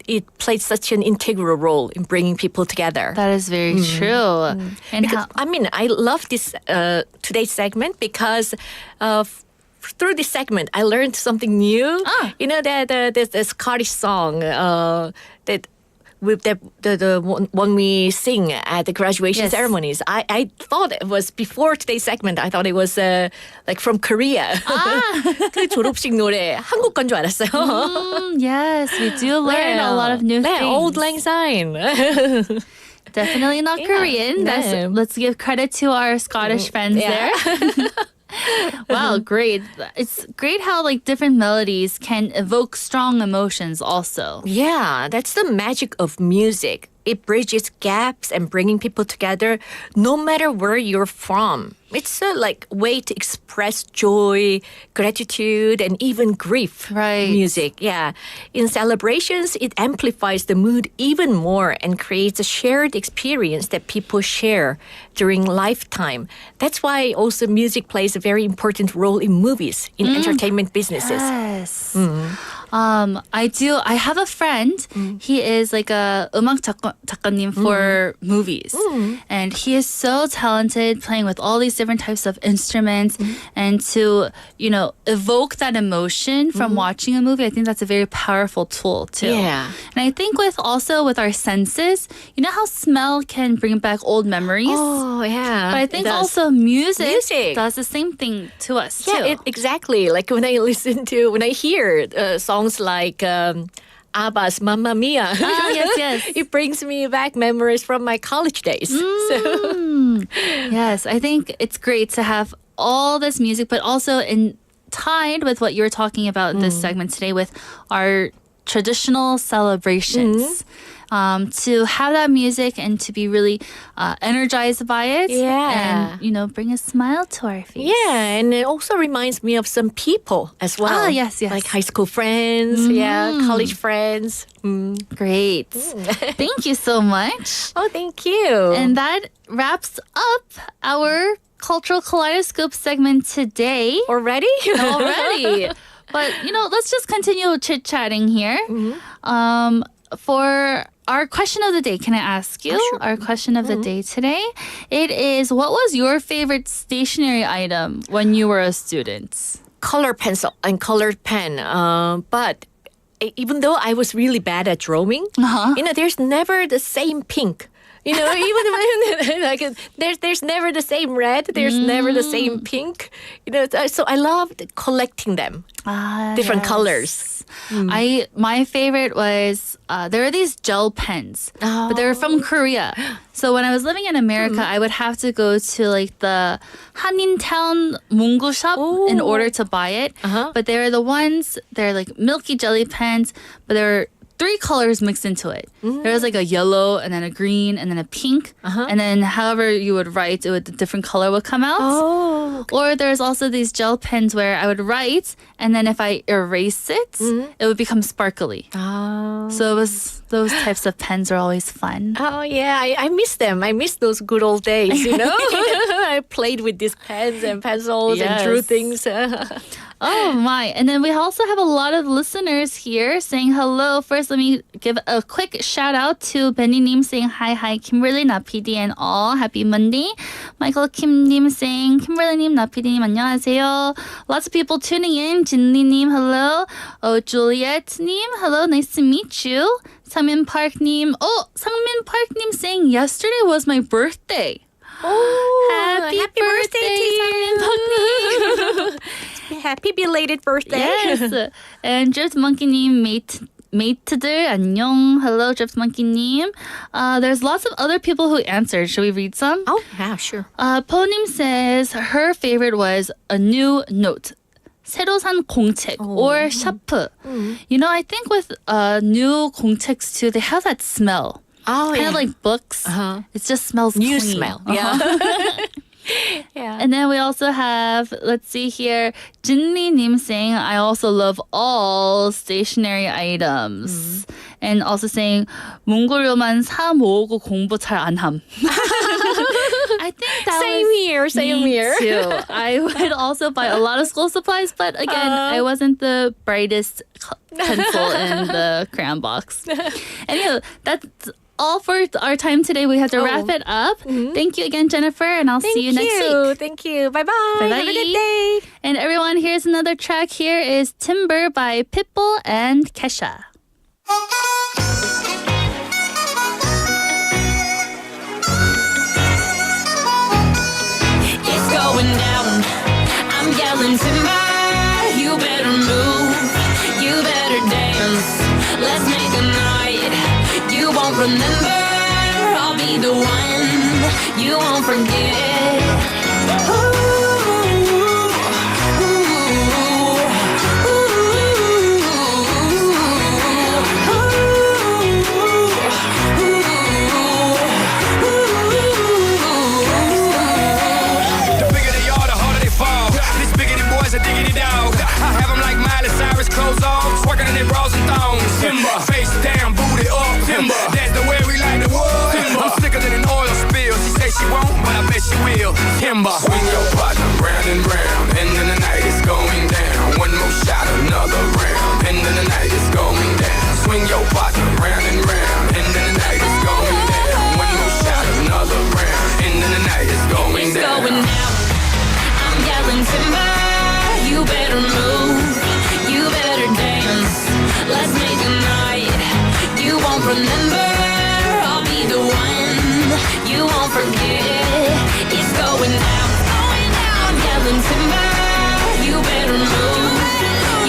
it plays such an integral role in bringing people together. That is very true. And Because, I love this today's segment because through this segment, I learned something new. That there's a Scottish song that with the one we sing at the graduation ceremonies. I thought it was before today's segment. I thought it was from Korea. 그 졸업식 노래 한국 건 줄 알았어요. Yes, we do learn a lot of new things. Old Lang Syne. Definitely not Korean. Let's give credit to our Scottish friends there. Wow, great. It's great how different melodies can evoke strong emotions also. Yeah, that's the magic of music. It bridges gaps and bringing people together no matter where you're from. It's a way to express joy, gratitude, and even grief. Right. Music, yeah. In celebrations, it amplifies the mood even more and creates a shared experience that people share during lifetime. That's why also music plays a very important role in movies, in entertainment businesses. Yes. I do. I have a friend. He is like a 음악 작가님 for movies. And he is so talented playing with all these different types of instruments and to, evoke that emotion from watching a movie. I think that's a very powerful tool too. Yeah. And I think with our senses, you know how smell can bring back old memories? Oh, yeah. But I think it does. also music Music. does the same thing to us too. Yeah, exactly. Like when I hear songs like ABBA's Mamma Mia. Yes. It brings me back memories from my college days. So. Yes, I think it's great to have all this music, but also tied with what you were talking about in this segment today with our traditional celebrations. To have that music and to be really energized by it. Yeah. And, bring a smile to our face. Yeah, and it also reminds me of some people as well. Ah, yes. Like high school friends, college friends. Great. Thank you so much. Oh, thank you. And that wraps up our Cultural Kaleidoscope segment today. Already? But, let's just continue chit-chatting here. For our question of the day, can I ask you? Sure. Our question of the day today, it is, what was your favorite stationery item when you were a student? Color pencil and colored pen. But even though I was really bad at drawing, there's never the same pink. Even when there's never the same red, there's never the same pink. So I loved collecting them, different colors. My favorite was there are these gel pens, but they were from Korea. So when I was living in America, I would have to go to like the Hanintown Mungu shop in order to buy it. But they're like milky jelly pens, but they're 3 colors mixed into it. There was like a yellow and then a green and then a pink. And then however you would write, a different color would come out. Okay. Or there's also these gel pens where I would write and then if I erase it, it would become sparkly. So it was those types of pens are always fun. Oh, yeah. I miss them. I miss those good old days, I played with these pens and pencils and drew things. Oh my. And then we also have a lot of listeners here saying hello. First, let me give a quick shout out to Benny-님 saying hi, Kimberly, Na PD and all. Happy Monday. Michael Kim-님 saying Kimberly-님, Na PD-님, 안녕하세요. Lots of people tuning in. Jinli-님, hello. Oh, Juliet-님, hello. Nice to meet you. Sangmin Park-님. Oh, Sangmin Park-님 saying yesterday was my birthday. Oh, happy birthday, Sangmin Park-님. Happy belated birthday. Yes. And Drift Monkey-님, mate들, 안녕. Hello, Drift Monkey-님. There's lots of other people who answered. Should we read some? Oh, yeah, sure. Po-님 says her favorite was a new note. 새로 산 공책 or 샤프. I think with new 공책s too, they have that smell. Oh, kind of like books. It just smells new clean. smell. Yeah. Yeah. And then we also have, let's see here, Jinli-님 saying, I also love all stationery items. And also saying, 문구료만 사 모으고 공부 잘 안 함. I think that Same here. too. I would also buy a lot of school supplies, but again, I wasn't the brightest pencil in the crayon box. Anyway, that's all for our time today. We have to wrap it up. Thank you again, Jennifer, and I'll see you next week. Thank you. Bye-bye. Bye-bye. Have a good day. And everyone, here's another track. Here is Timber by Pitbull and Kesha. It's going down. I'm yelling timber. You better move. You better dance. Let's make a night you won't remember. I'll be the one you won't forget. The bigger they are, the harder they fall. This bigger than boys, a diggity dog. I have them like Miley Cyrus, clothes off, twerking in their bras and thongs. Timber, face down, booty up. Timber, that's the way we like the world. Timber, I'm sicker than an oil spill. She say she won't, but I bet she will. Timber, swing your partner round and round, and then the night is going down. One more shot, another round, and then the night remember. I'll be the one you won't forget. It's going down. I'm yelling timber. You better move.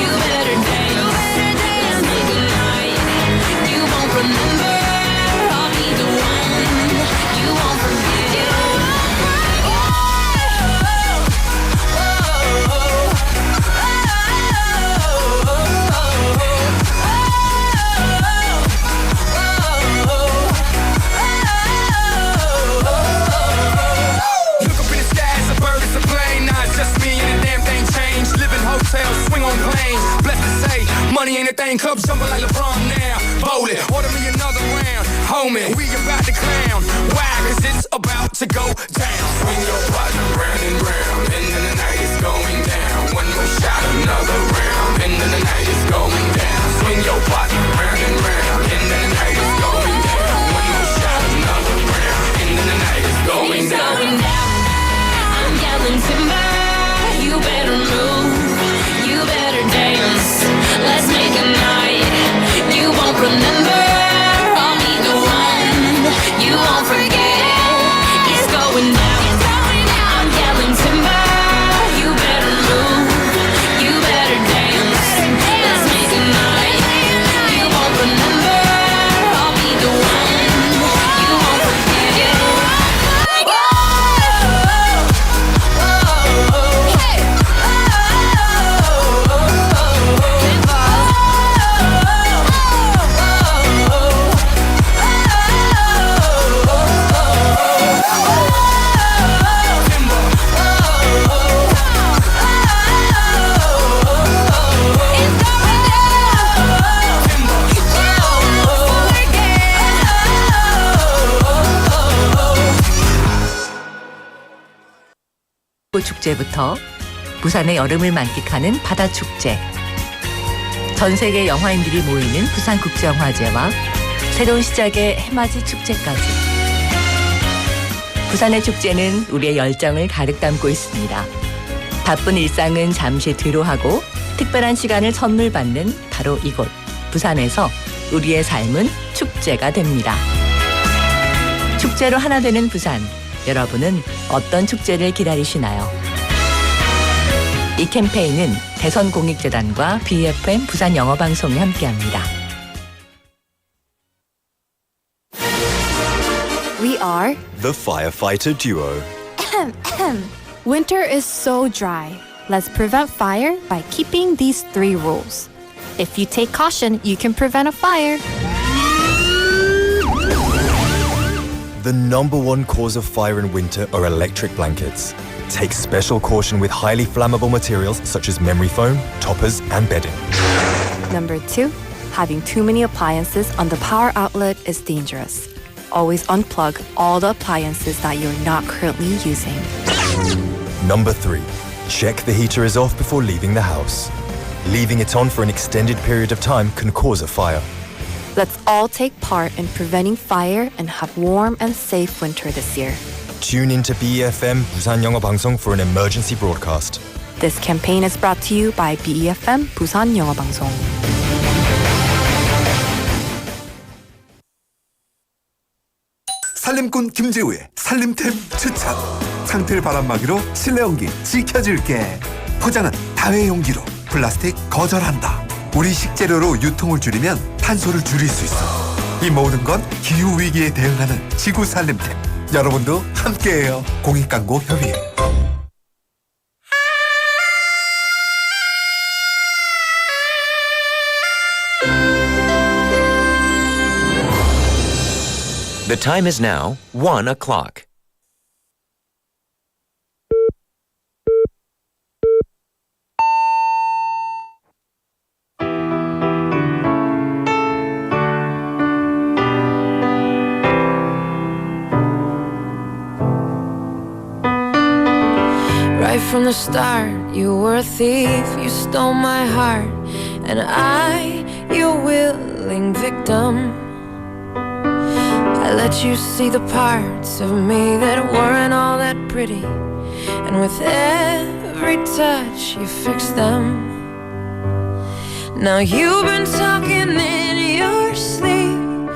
You better dance. Let's make a night you won't remember. I'll be the one you won't forget. Hotels, swing on planes, blessed to say, money ain't a thing, club jumping like LeBron now, bowl it, order me another round, homie, we about to clown, why, cause it's about to go down, swing your partner round and round, and then the night is going down, one more shot, another round, and then the night is going down, swing your partner round and round, and then the night is going down, one more shot, another round, and then the night is going It's down. going down. I'm yelling timber. You better move. You better dance. Let's make a night you won't remember. I'll be the one you won't forget. It's going down. I'm yelling timber. You better move. You better dance. Let's make a night you won't remember. I'll be the one you won't forget. 축제부터 부산의 여름을 만끽하는 바다 축제, 전 세계 영화인들이 모이는 부산 국제영화제와 새로운 시작의 해맞이 축제까지 부산의 축제는 우리의 열정을 가득 담고 있습니다. 바쁜 일상은 잠시 뒤로 하고 특별한 시간을 선물 받는 바로 이곳 부산에서 우리의 삶은 축제가 됩니다. 축제로 하나 되는 부산, 여러분은 어떤 축제를 기다리시나요? 이 캠페인은 대선공익재단과 BFM 부산영어방송이 함께합니다. We are the firefighter duo. Winter is so dry. Let's prevent fire by keeping these 3 rules. If you take caution, you can prevent a fire. The number one cause of fire in winter are electric blankets. Take special caution with highly flammable materials such as memory foam, toppers, and bedding. Number 2, having too many appliances on the power outlet is dangerous. Always unplug all the appliances that you're not currently using. Number 3, check the heater is off before leaving the house. Leaving it on for an extended period of time can cause a fire. Let's all take part in preventing fire and have warm and safe winter this year. Tune into BFM 부산영어방송 for an emergency broadcast. This campaign is brought to you by BFM 부산영어방송. 살림꾼 김재우의 살림템 추천. 상틀 바람막이로 실내 온기 지켜줄게. 포장은 다회용기로, 플라스틱 거절한다. 우리 식재료로 유통을 줄이면 탄소를 줄일 수 있어. 이 모든 건 기후위기에 대응하는 지구 살림템. 여러분도 함께해요. 공익광고협의회. The time is now 1 o'clock. Right from the start, you were a thief, you stole my heart, and I, your willing victim. I let you see the parts of me that weren't all that pretty, and with every touch you fixed them. Now you've been talking in your sleep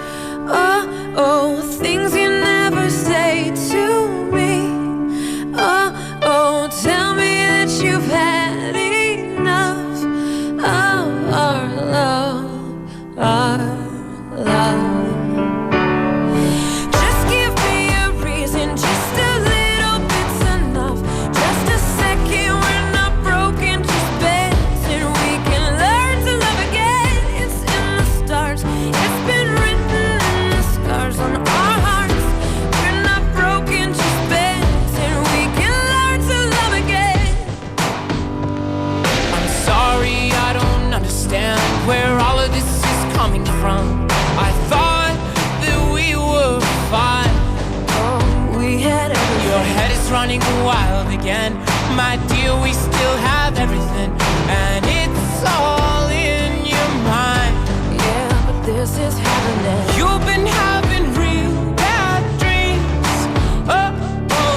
again. My dear, we still have everything, and it's all in your mind. Yeah, but this is happening. You've been having real bad dreams. Oh,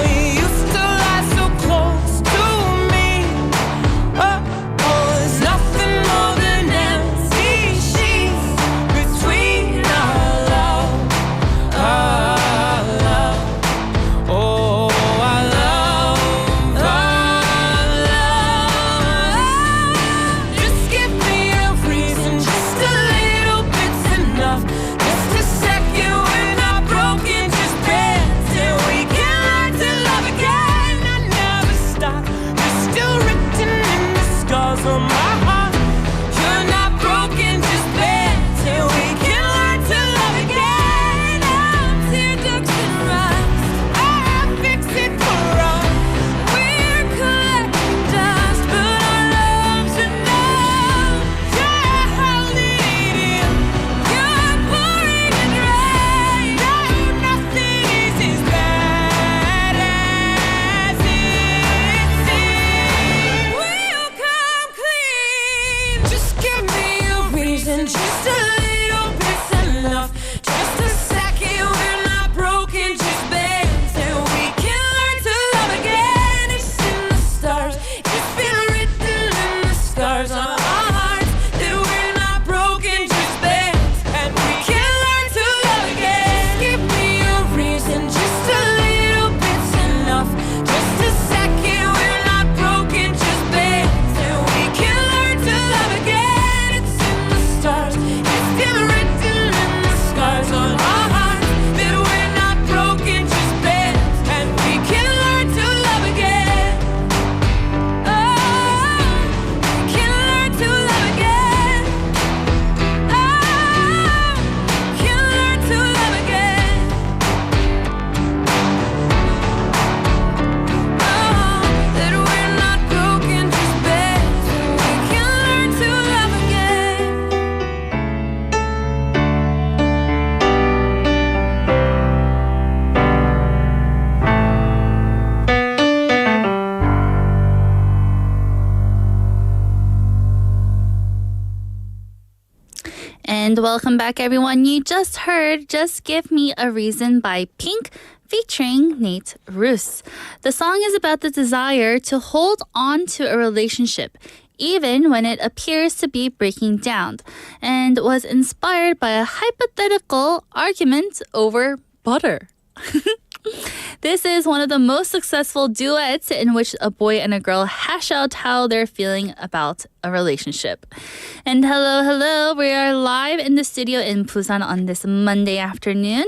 you used to lie so close to me. Oh, there's nothing more than empty sheets between our love. Our love. Oh, our love. Our love. Just give me a reason, just a little bit's enough. Just a second, we're not broken, just bends, and we can learn to love again. I never stop. You're still written in the scars on my heart. You're not broken, just bends, and we can learn to love again. I'm tear ducts and rocks. I fix it for us. We're collecting dust, but our love's enough. You're holding it in. You're pouring it right. No, nothing is as bad as it seems. We'll come clean. Just give me a reason, just a little bit's enough. Just a second, we're not broken, just bends, and we can learn to love again. It's in the stars, it's been written in the scars on our hearts that we're not broken, just bends, and we can learn to love again. Just give me a reason, just a little bit's enough. Just a second, we're not broken, just bends, and we can learn to love again. It's in the stars, it's been written in the scars on our hearts that we're not broken, just bends, and we can learn to love again. Oh, we can learn to love again. Oh, we can learn to love again. Oh, that we're not broken, just bends, and we can learn to love again. And welcome back, everyone. You just heard Just Give Me a Reason by Pink featuring Nate Ruess. The song is about the desire to hold on to a relationship, even when it appears to be breaking down, and was inspired by a hypothetical argument over butter. This is one of the most successful duets in which a boy and a girl hash out how they're feeling about a relationship. And hello, we are live in the studio in Busan on this Monday afternoon.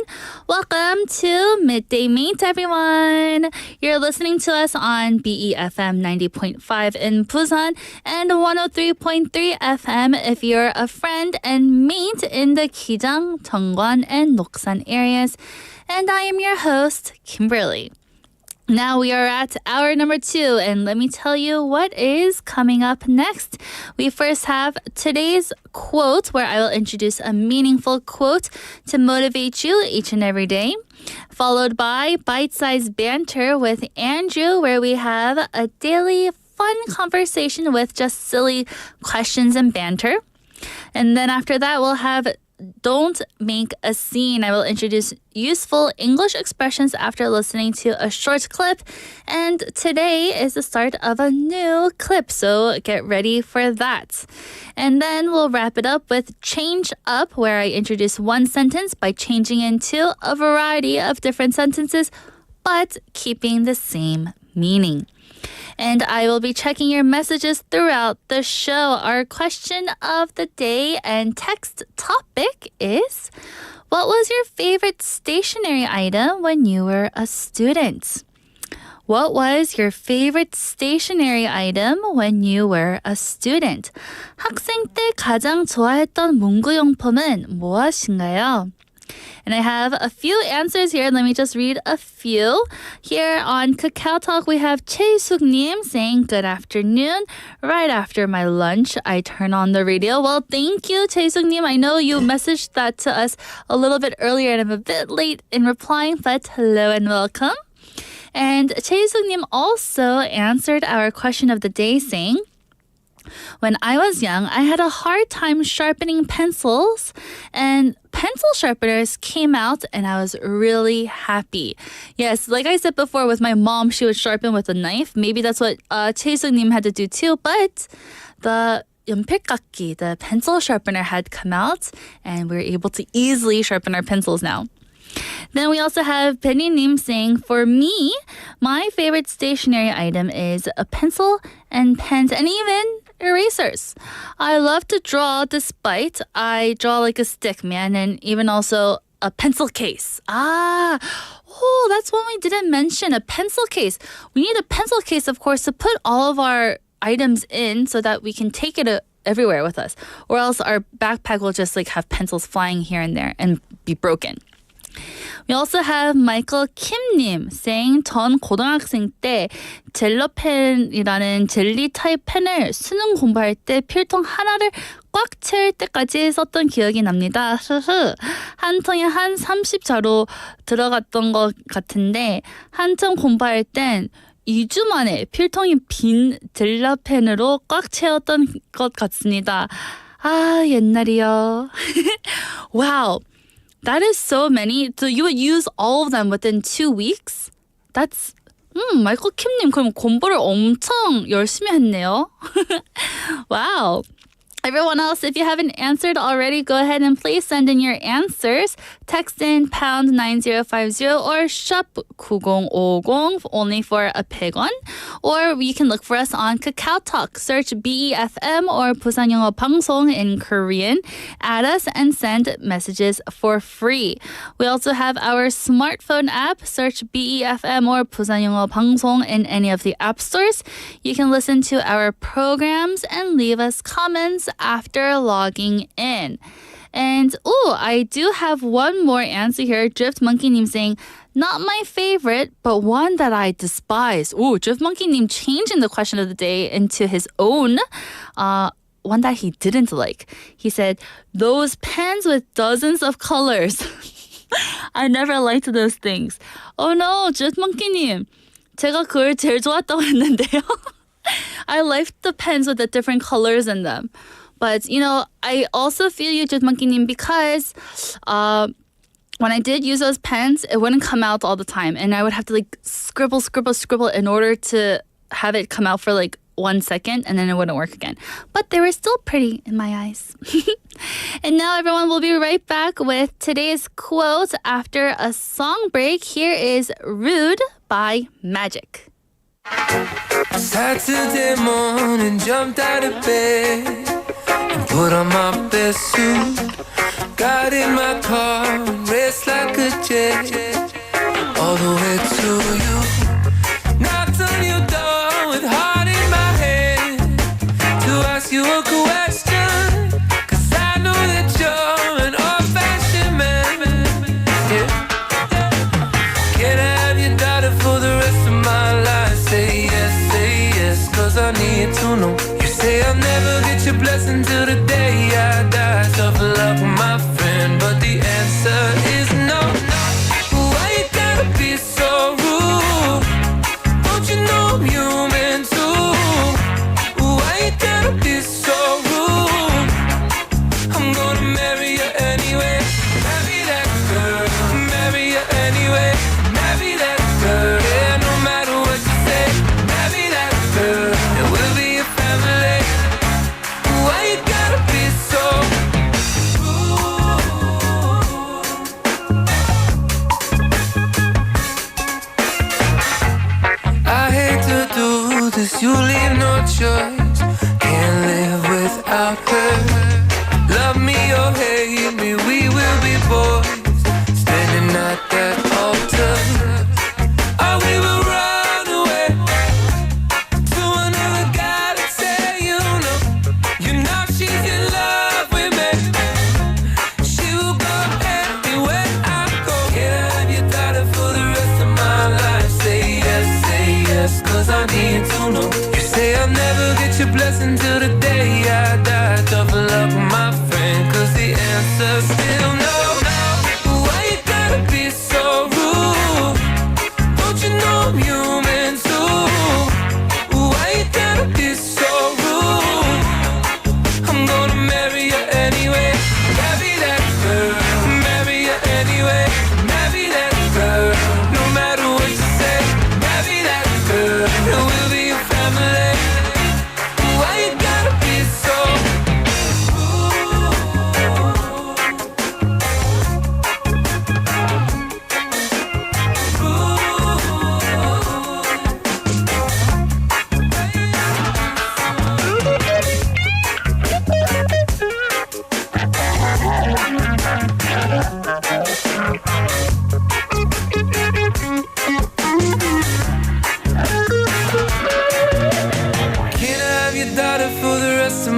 Welcome to Midday Mate, everyone. You're listening to us on BEFM 90.5 in Busan and 103.3 FM if you're a friend and mate in the Gijang, Dongguan, and Noksan areas. And I am your host, Kimberly. Now we are at hour number 2, and let me tell you what is coming up next. We first have today's quote, where I will introduce a meaningful quote to motivate you each and every day, followed by bite-sized banter with Andrew, where we have a daily fun conversation with just silly questions and banter. And then after that, we'll have Don't Make a Scene. I will introduce useful English expressions after listening to a short clip. And today is the start of a new clip, so get ready for that. And then we'll wrap it up with Change Up, where I introduce one sentence by changing into a variety of different sentences, but keeping the same meaning. And I will be checking your messages throughout the show. Our question of the day and text topic is, what was your favorite stationery item when you were a student? What was your favorite stationery item when you were a student? 학생 때 가장 좋아했던 문구용품은 무엇인가요? And I have a few answers here. Let me just read a few. Here on Kakao Talk, we have Chae-suk-nim saying, good afternoon. Right after my lunch, I turn on the radio. Well, thank you, Chae-suk-nim. I know you messaged that to us a little bit earlier, and I'm a bit late in replying, but hello and welcome. And Chae-sung-nim also answered our question of the day saying, when I was young, I had a hard time sharpening pencils, and pencil sharpeners came out, and I was really happy. Yes, like I said before, with my mom, she would sharpen with a knife. Maybe that's what Chae-sung-nim had to do too, but the 연필깎이, the pencil sharpener, had come out, and we were able to easily sharpen our pencils now. Then we also have Penny Nim saying, for me, my favorite stationery item is a pencil and pens and even erasers. I love to draw despite I draw like a stick man, and even also a pencil case. That's one we didn't mention, a pencil case. We need a pencil case, of course, to put all of our items in so that we can take it everywhere with us, or else our backpack will just like have pencils flying here and there and be broken. We also have Michael Kim님 saying, 전 고등학생 때 젤러펜이라는 젤리 타입 펜을 수능 공부할 때 필통 하나를 꽉 채울 때까지 썼던 기억이 납니다. 한 통에 한 30자루 들어갔던 것 같은데 한참 공부할 땐 2주 만에 필통이 빈 젤라펜으로 꽉 채웠던 것 같습니다. 옛날이요. Wow. That is so many. So you would use all of them within 2 weeks? That's 마이클 킴님 그럼 공부를 엄청 열심히 했네요. Wow. Everyone else, if you haven't answered already, go ahead and please send in your answers. Text in pound 9050 or shop 9050 only for a pig one. Or you can look for us on Kakao Talk. Search BEFM or 부산영어방송 in Korean. Add us and send messages for free. We also have our smartphone app. Search BEFM or 부산영어방송 in any of the app stores. You can listen to our programs and leave us comments after logging in. And I do have one more answer here. Drift Monkey-nim saying, not my favorite, but one that I despise. Drift Monkey-nim changing the question of the day into his own, one that he didn't like. He said, those pens with dozens of colors. I never liked those things. Oh no, Drift Monkey-nim. 제가 그걸 제일 좋았다고 했는데요. I liked the pens with the different colors in them. But, I also feel you, Jit Monkey-nim, because when I did use those pens, it wouldn't come out all the time. And I would have to scribble in order to have it come out for 1 second, and then it wouldn't work again. But they were still pretty in my eyes. And now, everyone, we'll be right back with today's quote after a song break. Here is Rude by Magic. Saturday morning, jumped out of bed and put on my best suit. Got in my car and raced like a jet all the way to you. Knocked on your door with heart in my head to ask you a question, 'cause I know that you're an old-fashioned man. Yeah. Can I have your daughter for the rest of my life? Say yes, 'cause I need to know. You say I'll never get your blessing till the day I die. Tough luck, my friend, but the answer is no. Why you gotta be so rude? Don't you know I'm human too? Why you gotta be so rude? I'm gonna marry you anyway. Marry that girl, marry you anyway. Marry that girl, yeah, no matter what you say. Marry that girl, and we'll be a family. Why you gotta be so I hate to do this, you leave no choice. Can't live without her. Love me or hate me, we will be boys standing at that altar. Or we will run away to another guy that say you know she's in love with me. She will go anywhere I go. Can I have your daughter for the rest of my life? Say yes, 'cause I need to know. You say I'll never get your blessing till the day I die. Tough luck, my friend, 'cause the answer's still no. Why you gotta be so rude? Don't you know I'm human? anyway. Marry that girl, no matter what you say. Marry that girl, and we'll be a family. Why you gotta be so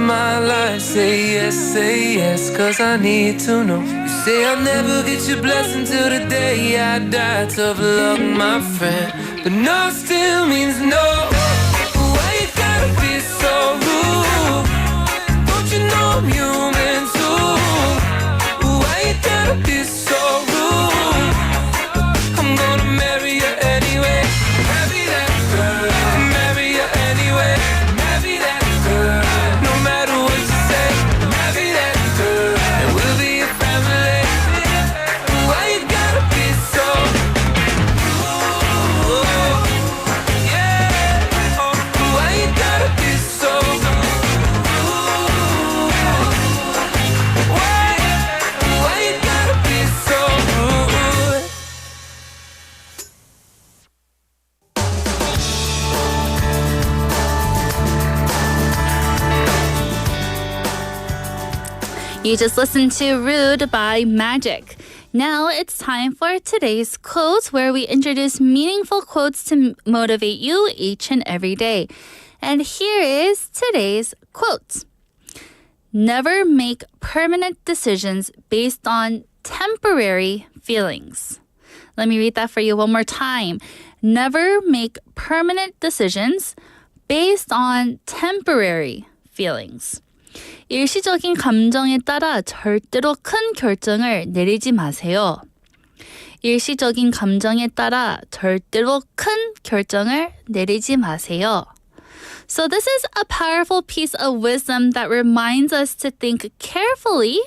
my life? Say yes, cause I need to know. You say I'll never get your blessing till the day I die. Tough luck, my friend, but no still means no. Why you gotta be so rude? Don't you know I'm human too? Why you gotta be so rude? I'm gonna marry you anyway. Marry that girl, marry you anyway. Marry that girl, no matter what you say. Marry that girl, and we'll be a family. Why you gotta be so rude? Yeah, why you gotta be so rude? Why you gotta be so rude? You just listened to Rude by Magic. Now it's time for today's quote, where we introduce meaningful quotes to motivate you each and every day. And here is today's quote. Never make permanent decisions based on temporary feelings. Let me read that for you one more time. Never make permanent decisions based on temporary feelings. 일시적인 감정에 따라 절대로 큰 결정을 내리지 마세요. 일시적인 감정에 따라 절대로 큰 결정을 내리지 마세요. So this is a powerful piece of wisdom that reminds us to think carefully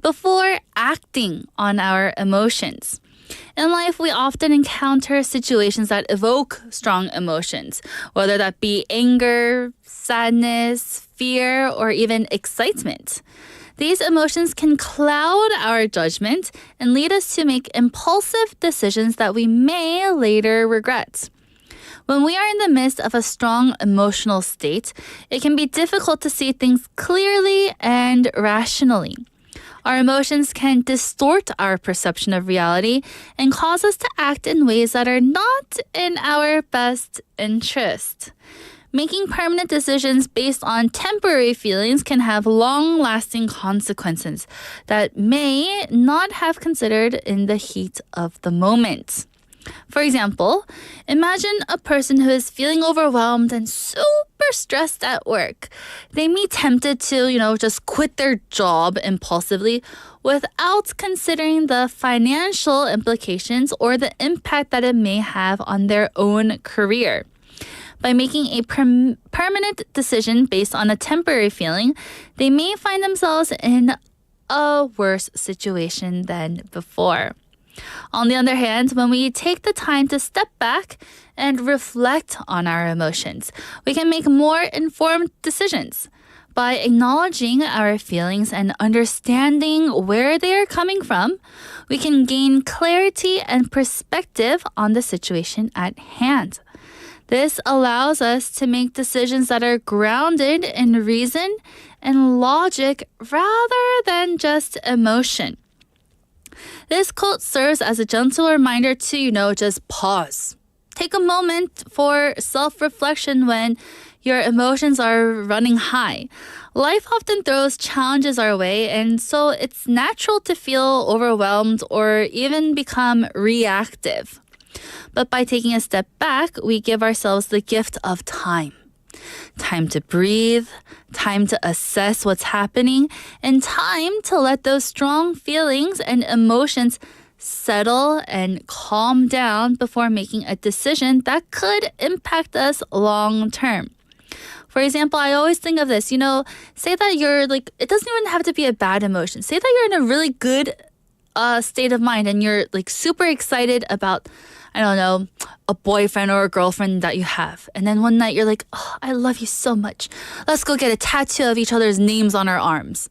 before acting on our emotions. In life, we often encounter situations that evoke strong emotions, whether that be anger, sadness, fear, or even excitement. These emotions can cloud our judgment and lead us to make impulsive decisions that we may later regret. When we are in the midst of a strong emotional state, it can be difficult to see things clearly and rationally. Our emotions can distort our perception of reality and cause us to act in ways that are not in our best interest. Making permanent decisions based on temporary feelings can have long-lasting consequences that may not have considered in the heat of the moment. For example, imagine a person who is feeling overwhelmed and super stressed at work. They may be tempted to, just quit their job impulsively without considering the financial implications or the impact that it may have on their own career. By making a permanent decision based on a temporary feeling, they may find themselves in a worse situation than before. On the other hand, when we take the time to step back and reflect on our emotions, we can make more informed decisions. By acknowledging our feelings and understanding where they are coming from, we can gain clarity and perspective on the situation at hand. This allows us to make decisions that are grounded in reason and logic rather than just emotion. This quote serves as a gentle reminder to, just pause. Take a moment for self-reflection when your emotions are running high. Life often throws challenges our way, and so it's natural to feel overwhelmed or even become reactive. But by taking a step back, we give ourselves the gift of time. Time to breathe, time to assess what's happening, and time to let those strong feelings and emotions settle and calm down before making a decision that could impact us long term. For example, I always think of this, say that you're it doesn't even have to be a bad emotion. Say that you're in a really good state of mind and you're like super excited about, I don't know, a boyfriend or a girlfriend that you have. And then one night you're like, oh, I love you so much. Let's go get a tattoo of each other's names on our arms.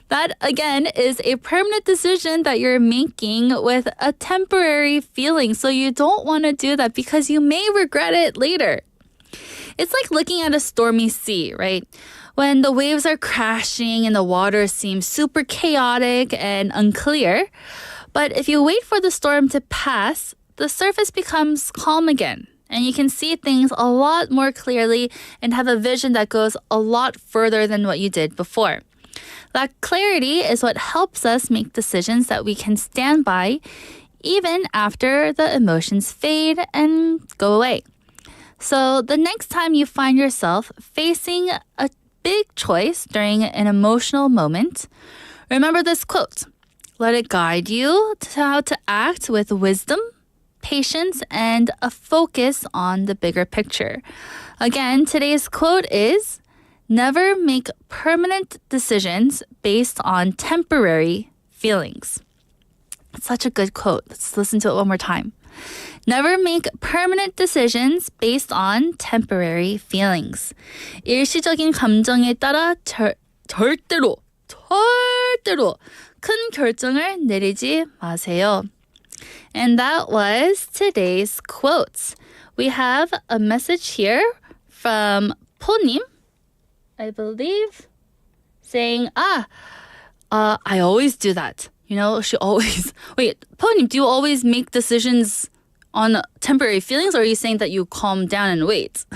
That, again, is a permanent decision that you're making with a temporary feeling. So you don't want to do that because you may regret it later. It's like looking at a stormy sea, right? When the waves are crashing and the water seems super chaotic and unclear. But if you wait for the storm to pass, the surface becomes calm again. And you can see things a lot more clearly and have a vision that goes a lot further than what you did before. That clarity is what helps us make decisions that we can stand by even after the emotions fade and go away. So the next time you find yourself facing a big choice during an emotional moment, remember this quote. Let it guide you to how to act with wisdom, patience, and a focus on the bigger picture. Again, today's quote is, never make permanent decisions based on temporary feelings. It's such a good quote. Let's listen to it one more time. Never make permanent decisions based on temporary feelings. 일시적인 감정에 따라 절대로 큰 결정을 내리지 마세요. And that was today's quotes. We have a message here from 포님, I believe, saying, I always do that. You know, she always... Wait, 포님, do you always make decisions on temporary feelings, or are you saying that you calm down and wait?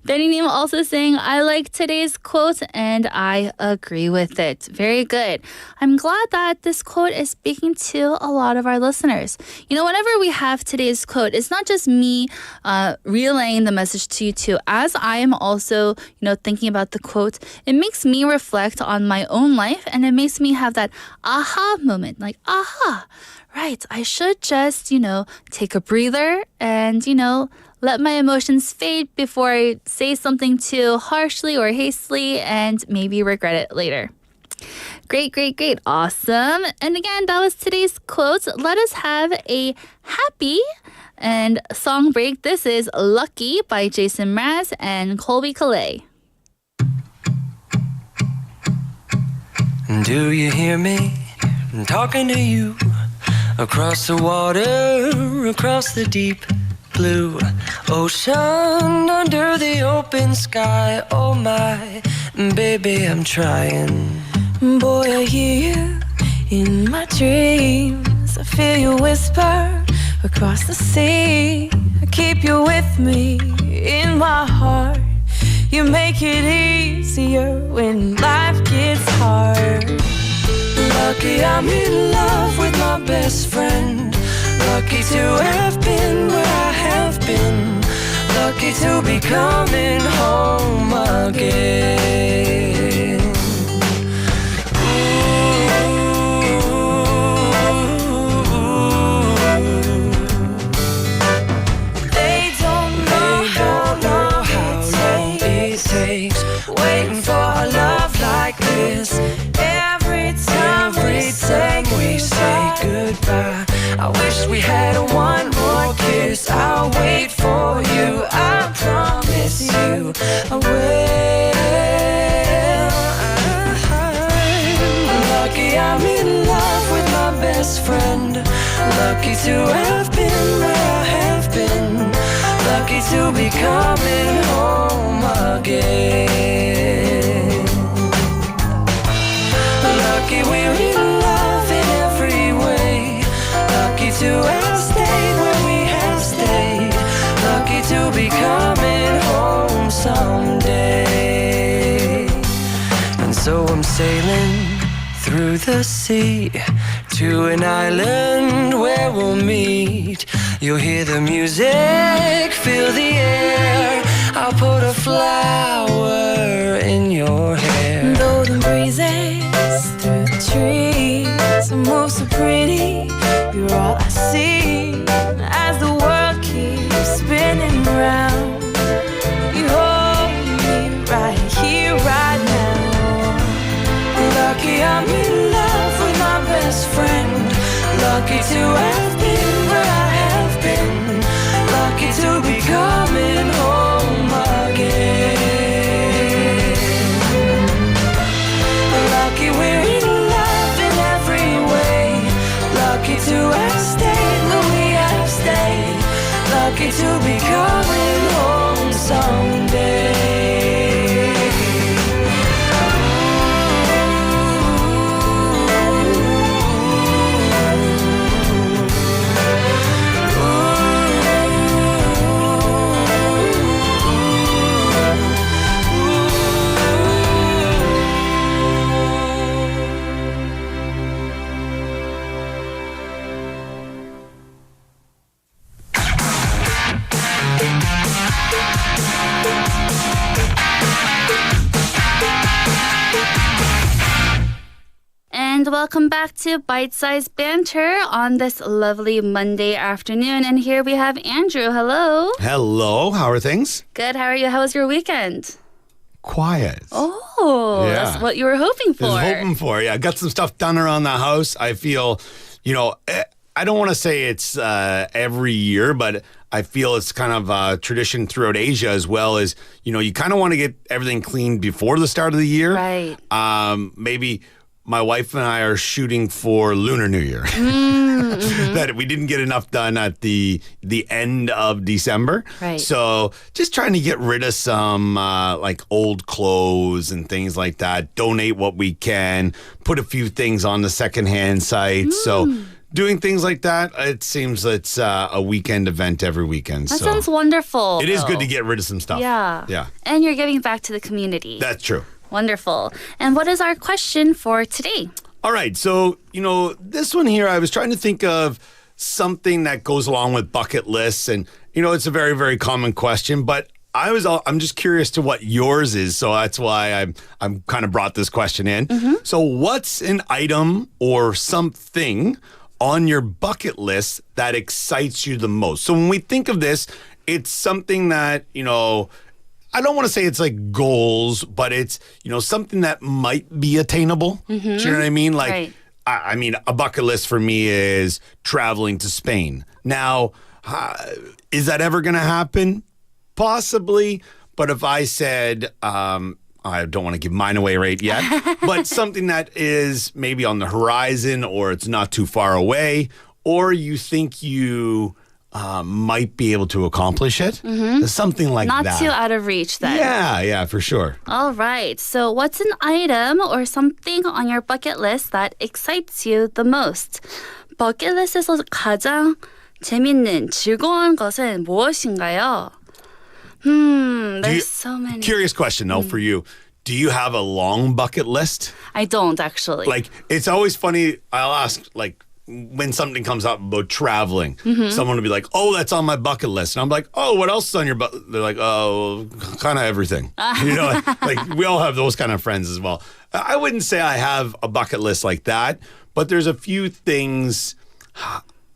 Benny님 also saying, I like today's quote and I agree with it. Very good. I'm glad that this quote is speaking to a lot of our listeners. You know, whenever we have today's quote, it's not just me relaying the message to you too. As I am also, thinking about the quote, it makes me reflect on my own life and it makes me have that aha moment. Like, aha, right, I should just, take a breather and, let my emotions fade before I say something too harshly or hastily and maybe regret it later. Great. Awesome. And again, that was today's quote. Let us have a happy and song break. This is Lucky by Jason Mraz and Colby Calais. Do you hear me? I'm talking to you across the water, across the deep blue ocean, under the open sky. Oh my, baby, I'm trying. Boy, I hear you in my dreams. I feel you whisper across the sea. I keep you with me in my heart. You make it easier when life gets hard. Lucky I'm in love with my best friend. Lucky to have been where I have been. Lucky to be coming home again. They don't know how long it takes waiting for a love like this. Every time we say goodbye, I wish we had one more kiss. I'll wait for you, I promise you I will. Lucky I'm in love with my best friend. Lucky to have been where I have been. Lucky to be coming home again. Lucky we're in love in every way. Lucky to have stayed where we have stayed. Lucky to be coming home someday. And so I'm sailing through the sea to an island where we'll meet. You'll hear the music, feel the air. I'll put a flower in your hair. Though the breezes through the trees move so pretty, you're all I see as the world keeps spinning round. You hold me right here, right now. Lucky I'm in love with my best best friend. Lucky to have been where I have been. Lucky to be coming home again. Lucky we're in love in every way. Lucky to have stayed when we have stayed. Lucky to be coming home someday. And welcome back to Bite Size Banter on this lovely Monday afternoon. And here we have Andrew. Hello. Hello, how are things? Good. How are you? How was your weekend? Quiet. Oh, Yeah. that's what you were hoping for. I was hoping for. Yeah, I got some stuff done around the house. I feel, I don't want to say it's every year, but I feel it's kind of a tradition throughout Asia as well as, you kind of want to get everything cleaned before the start of the year. Right. Maybe my wife and I are shooting for Lunar New Year. That we didn't get enough done at the end of December. Right. So just trying to get rid of some like old clothes and things like that. Donate what we can. Put a few things on the secondhand site. So doing things like that, it seems it's a weekend event every weekend. That so sounds wonderful. it is though. good to get rid of some stuff. Yeah. Yeah. And you're giving back to the community. That's true. Wonderful. And what is our question for today? All right. So, this one here, I was trying to think of something that goes along with bucket lists. And, it's a very, very common question, but I'm just curious to what yours is. So that's why I'm kind of brought this question in. So what's an item or something on your bucket list that excites you the most? So when we think of this, it's something that, I don't want to say it's like goals, but it's, something that might be attainable. Do you know what I mean? Like, Right. I mean, a bucket list for me is traveling to Spain. Now, is that ever going to happen? Possibly. But if I said, I don't want to give mine away right yet, but something that is maybe on the horizon or it's not too far away, or you think you might be able to accomplish it. Something like Not that. too out of reach then. Yeah, for sure. All right. So what's an item or something on your bucket list that excites you the most? 버킷리스트에서 가장 재밌는 즐거운 것은 무엇인가요? There's so many. Curious question though for you. Do you have a long bucket list? I don't actually. Like, it's always funny. I'll ask, like, when something comes up about traveling, someone will be like, oh, that's on my bucket list. And I'm like, oh, what else is on your bucket? They're like, oh, kind of everything. Like we all have those kind of friends as well. I wouldn't say I have a bucket list like that, but there's a few things,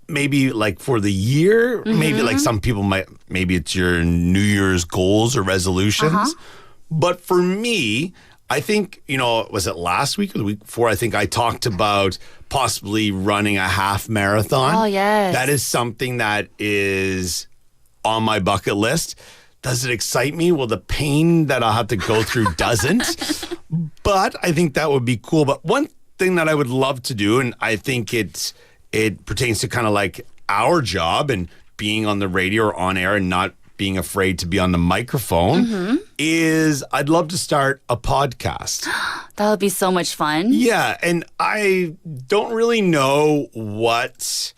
maybe like for the year, maybe like some people maybe it's your New Year's goals or resolutions. But for me, I think, was it last week or the week before? I think I talked about possibly running a half marathon. Oh, yes. That is something that is on my bucket list. Does it excite me? Well, the pain that I'll have to go through doesn't. But I think that would be cool. But one thing that I would love to do, and I think it pertains to kind of like our job and being on the radio or on air and not being afraid to be on the microphone, is I'd love to start a podcast. That would be so much fun. Yeah, and I don't really know what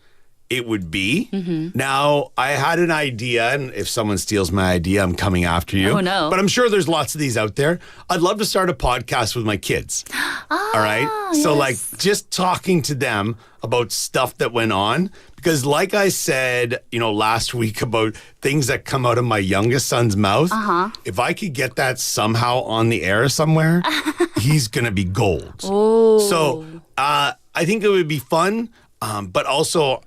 it would be. Now, I had an idea, and if someone steals my idea, I'm coming after you. Oh, no. But I'm sure there's lots of these out there. I'd love to start a podcast with my kids. All right? So, like, just talking to them about stuff that went on. Because like I said, last week about things that come out of my youngest son's mouth, if I could get that somehow on the air somewhere, he's going to be gold. Oh. So I think it would be fun, but also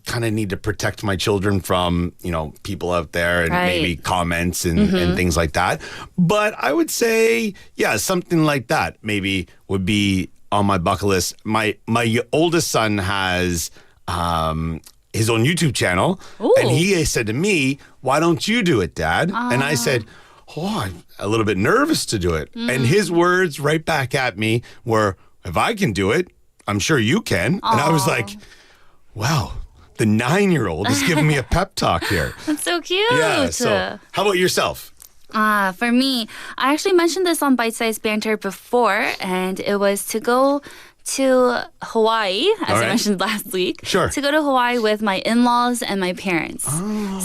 kind of need to protect my children from, people out there and maybe comments and things like that. But I would say, yeah, something like that maybe would be on my bucket list. My oldest son has his own YouTube channel, and he said to me, "Why don't you do it, Dad?" And I said, I'm a little bit nervous to do it. And his words right back at me were, "If I can do it, I'm sure you can." And I was like, wow, the 9-year-old is giving me a pep talk here. That's so cute. Yeah. So how about yourself? For me, I actually mentioned this on Bite Size Banter before, and it was to go to Hawaii, as I mentioned last week. Sure. To go to Hawaii with my in-laws and my parents.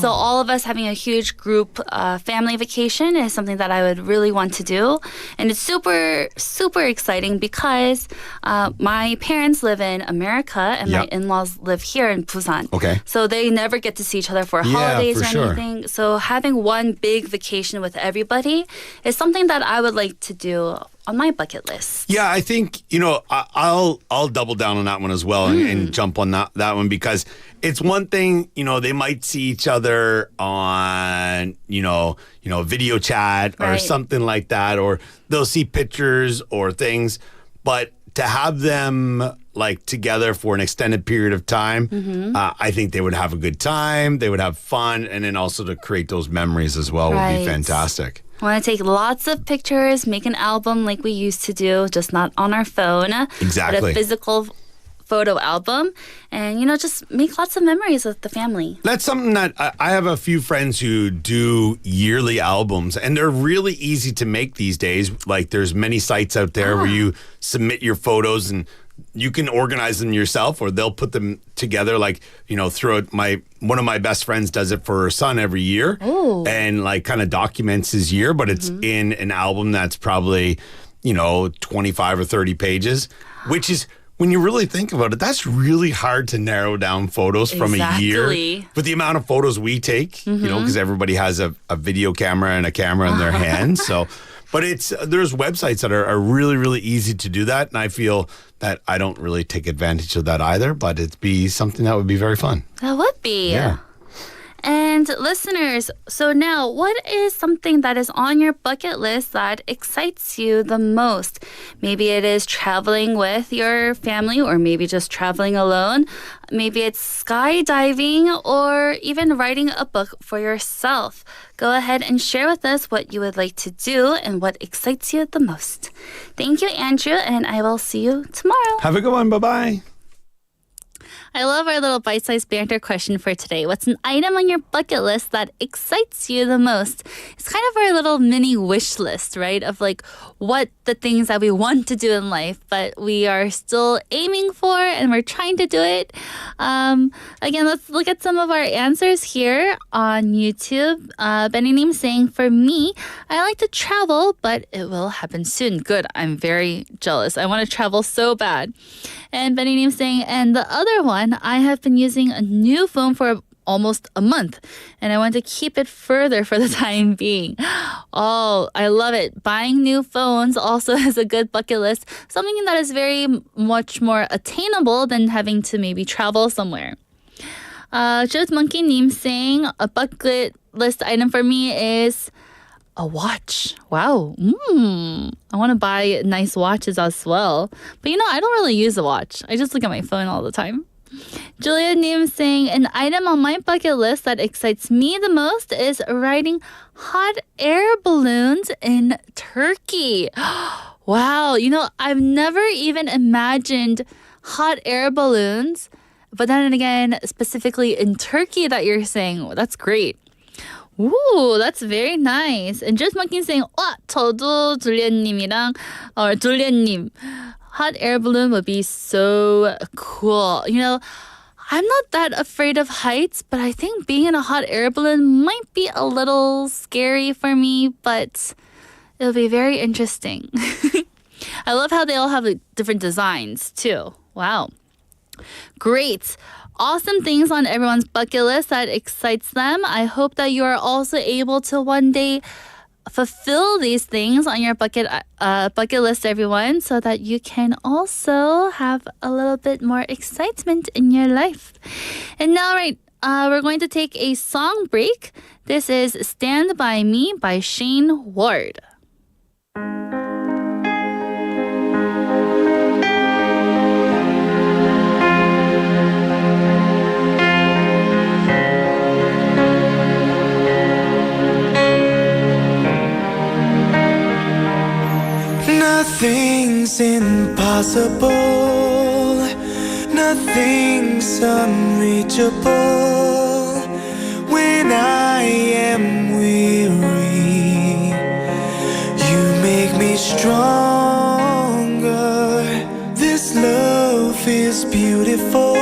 So all of us having a huge group family vacation is something that I would really want to do. And it's super, super exciting because my parents live in America and my in-laws live here in Busan. Okay. So they never get to see each other for holidays for or anything. So having one big vacation with everybody is something that I would like to do on my bucket list. Yeah, I think, I'll double down on that one as well and jump on that one, because it's one thing, they might see each other on, video chat or something like that, or they'll see pictures or things, but to have them like together for an extended period of time, I think they would have a good time, they would have fun, and then also to create those memories as well would be fantastic. I want to take lots of pictures, make an album like we used to do, just not on our phone. Exactly. But a physical photo album, and just make lots of memories with the family. That's something that I have a few friends who do yearly albums, and they're really easy to make these days. Like there's many sites out there where you submit your photos and you can organize them yourself, or they'll put them together. Like, throughout one of my best friends does it for her son every year, and like kind of documents his year, but it's in an album that's probably, 25 or 30 pages, which is, when you really think about it, that's really hard to narrow down photos from a year. With the amount of photos we take, because everybody has a video camera and a camera in their hands. So, but there's websites that are really, really easy to do that. And I feel that I don't really take advantage of that either, but it'd be something that would be very fun. That would be. Yeah. And listeners, so now what is something that is on your bucket list that excites you the most? Maybe it is traveling with your family, or maybe just traveling alone. Maybe it's skydiving, or even writing a book for yourself. Go ahead and share with us what you would like to do and what excites you the most. Thank you, Andrew, and I will see you tomorrow. Have a good one. Bye-bye. I love our little bite-sized banter question for today. What's an item on your bucket list that excites you the most? It's kind of our little mini wish list, right? Of like what the things that we want to do in life, but we are still aiming for and we're trying to do it. Again, let's look at some of our answers here on YouTube. Benny Neem saying, for me, I like to travel, but it will happen soon. Good. I'm very jealous. I want to travel so bad. And Benny Neem saying, and the other one, I have been using a new phone for almost a month, and I want to keep it further for the time being. Oh, I love it. Buying new phones also is a good bucket list, something that is very much more attainable than having to maybe travel somewhere. Jode Monkey Neem saying, a bucket list item for me is a watch. Wow. I want to buy nice watches as well. But I don't really use a watch. I just look at my phone all the time. Julia Nim saying, an item on my bucket list that excites me the most is riding hot air balloons in Turkey. Wow. I've never even imagined hot air balloons. But then again, specifically in Turkey that you're saying, that's great. Ooh, that's very nice. And Just Monkey saying, 저도 줄리안님이랑 줄리안님 hot air balloon would be so cool. I'm not that afraid of heights, but I think being in a hot air balloon might be a little scary for me, but it'll be very interesting. I love how they all have different designs too. Wow. Great. Awesome things on everyone's bucket list that excites them. I hope that you are also able to one day fulfill these things on your bucket list, everyone, so that you can also have a little bit more excitement in your life. And now, we're going to take a song break. This is Stand By Me by Shane Ward. Nothing's impossible, nothing's unreachable. When I am weary, you make me stronger. This love is beautiful,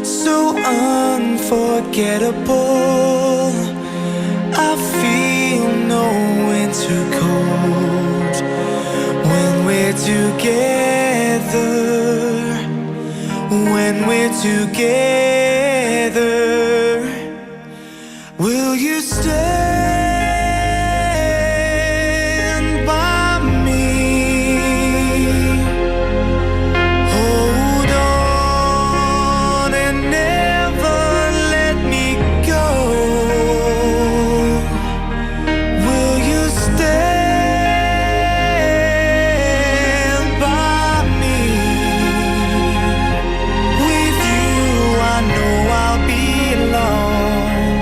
so unforgettable. I feel no winter cold when we're together. When we're together, will you stand by me? Hold on and never let me go. Will you stand by me? With you I know I'll be alone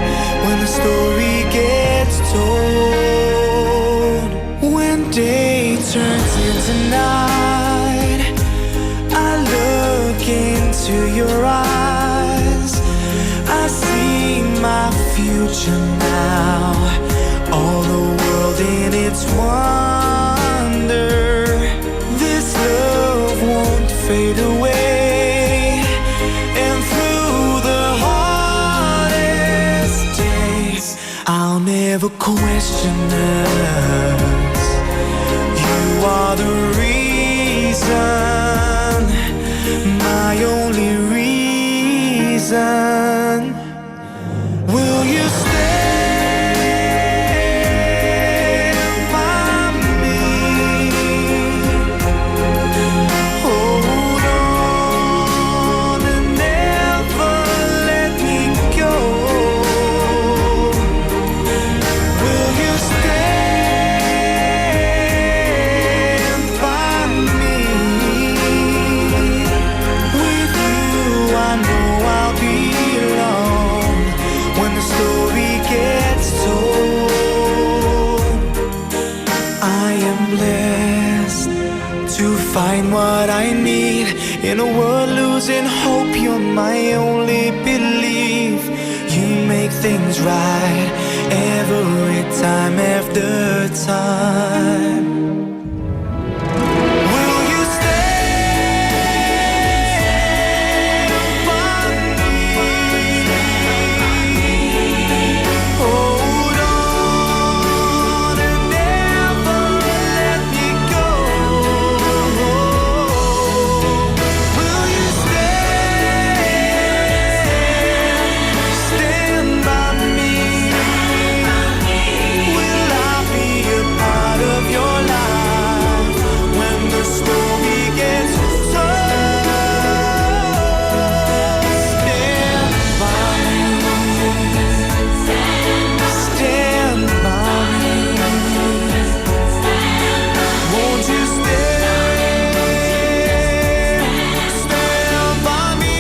when the story gets told. When day turns into night, I look into your eyes. I see my future now, all the world in its wonder. This love won't fade away, and through the hardest days, I'll never question us. You are the reason, my only reason. Will you stand by me? Hold on and never let me go. Will you stand by me? With you I know I'll be alone when the story gets told. I am blessed to find what I need in a world losing hope. You're my only belief. You make things right every time after time. Will you stand by me? Hold on and never let me go. Will you stand by me? Will I be a part of your life when the story gets told? Stand by me. Stand by me. Won't you stand by me?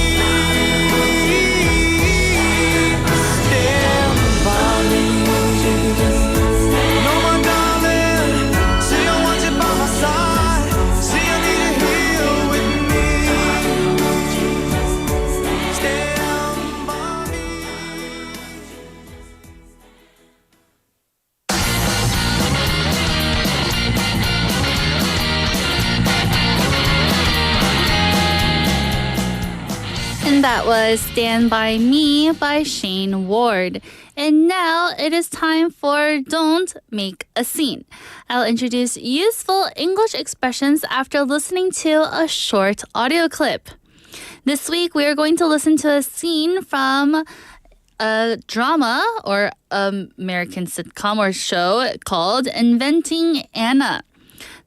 Stand by me. No, my darling, see I want you by my side. See I need you here with me. Stand by me. And that was Stand By Me by Shane Ward. And now it is time for Don't Make a Scene. I'll introduce useful English expressions after listening to a short audio clip. This week we are going to listen to a scene from a drama or American sitcom or show called Inventing Anna.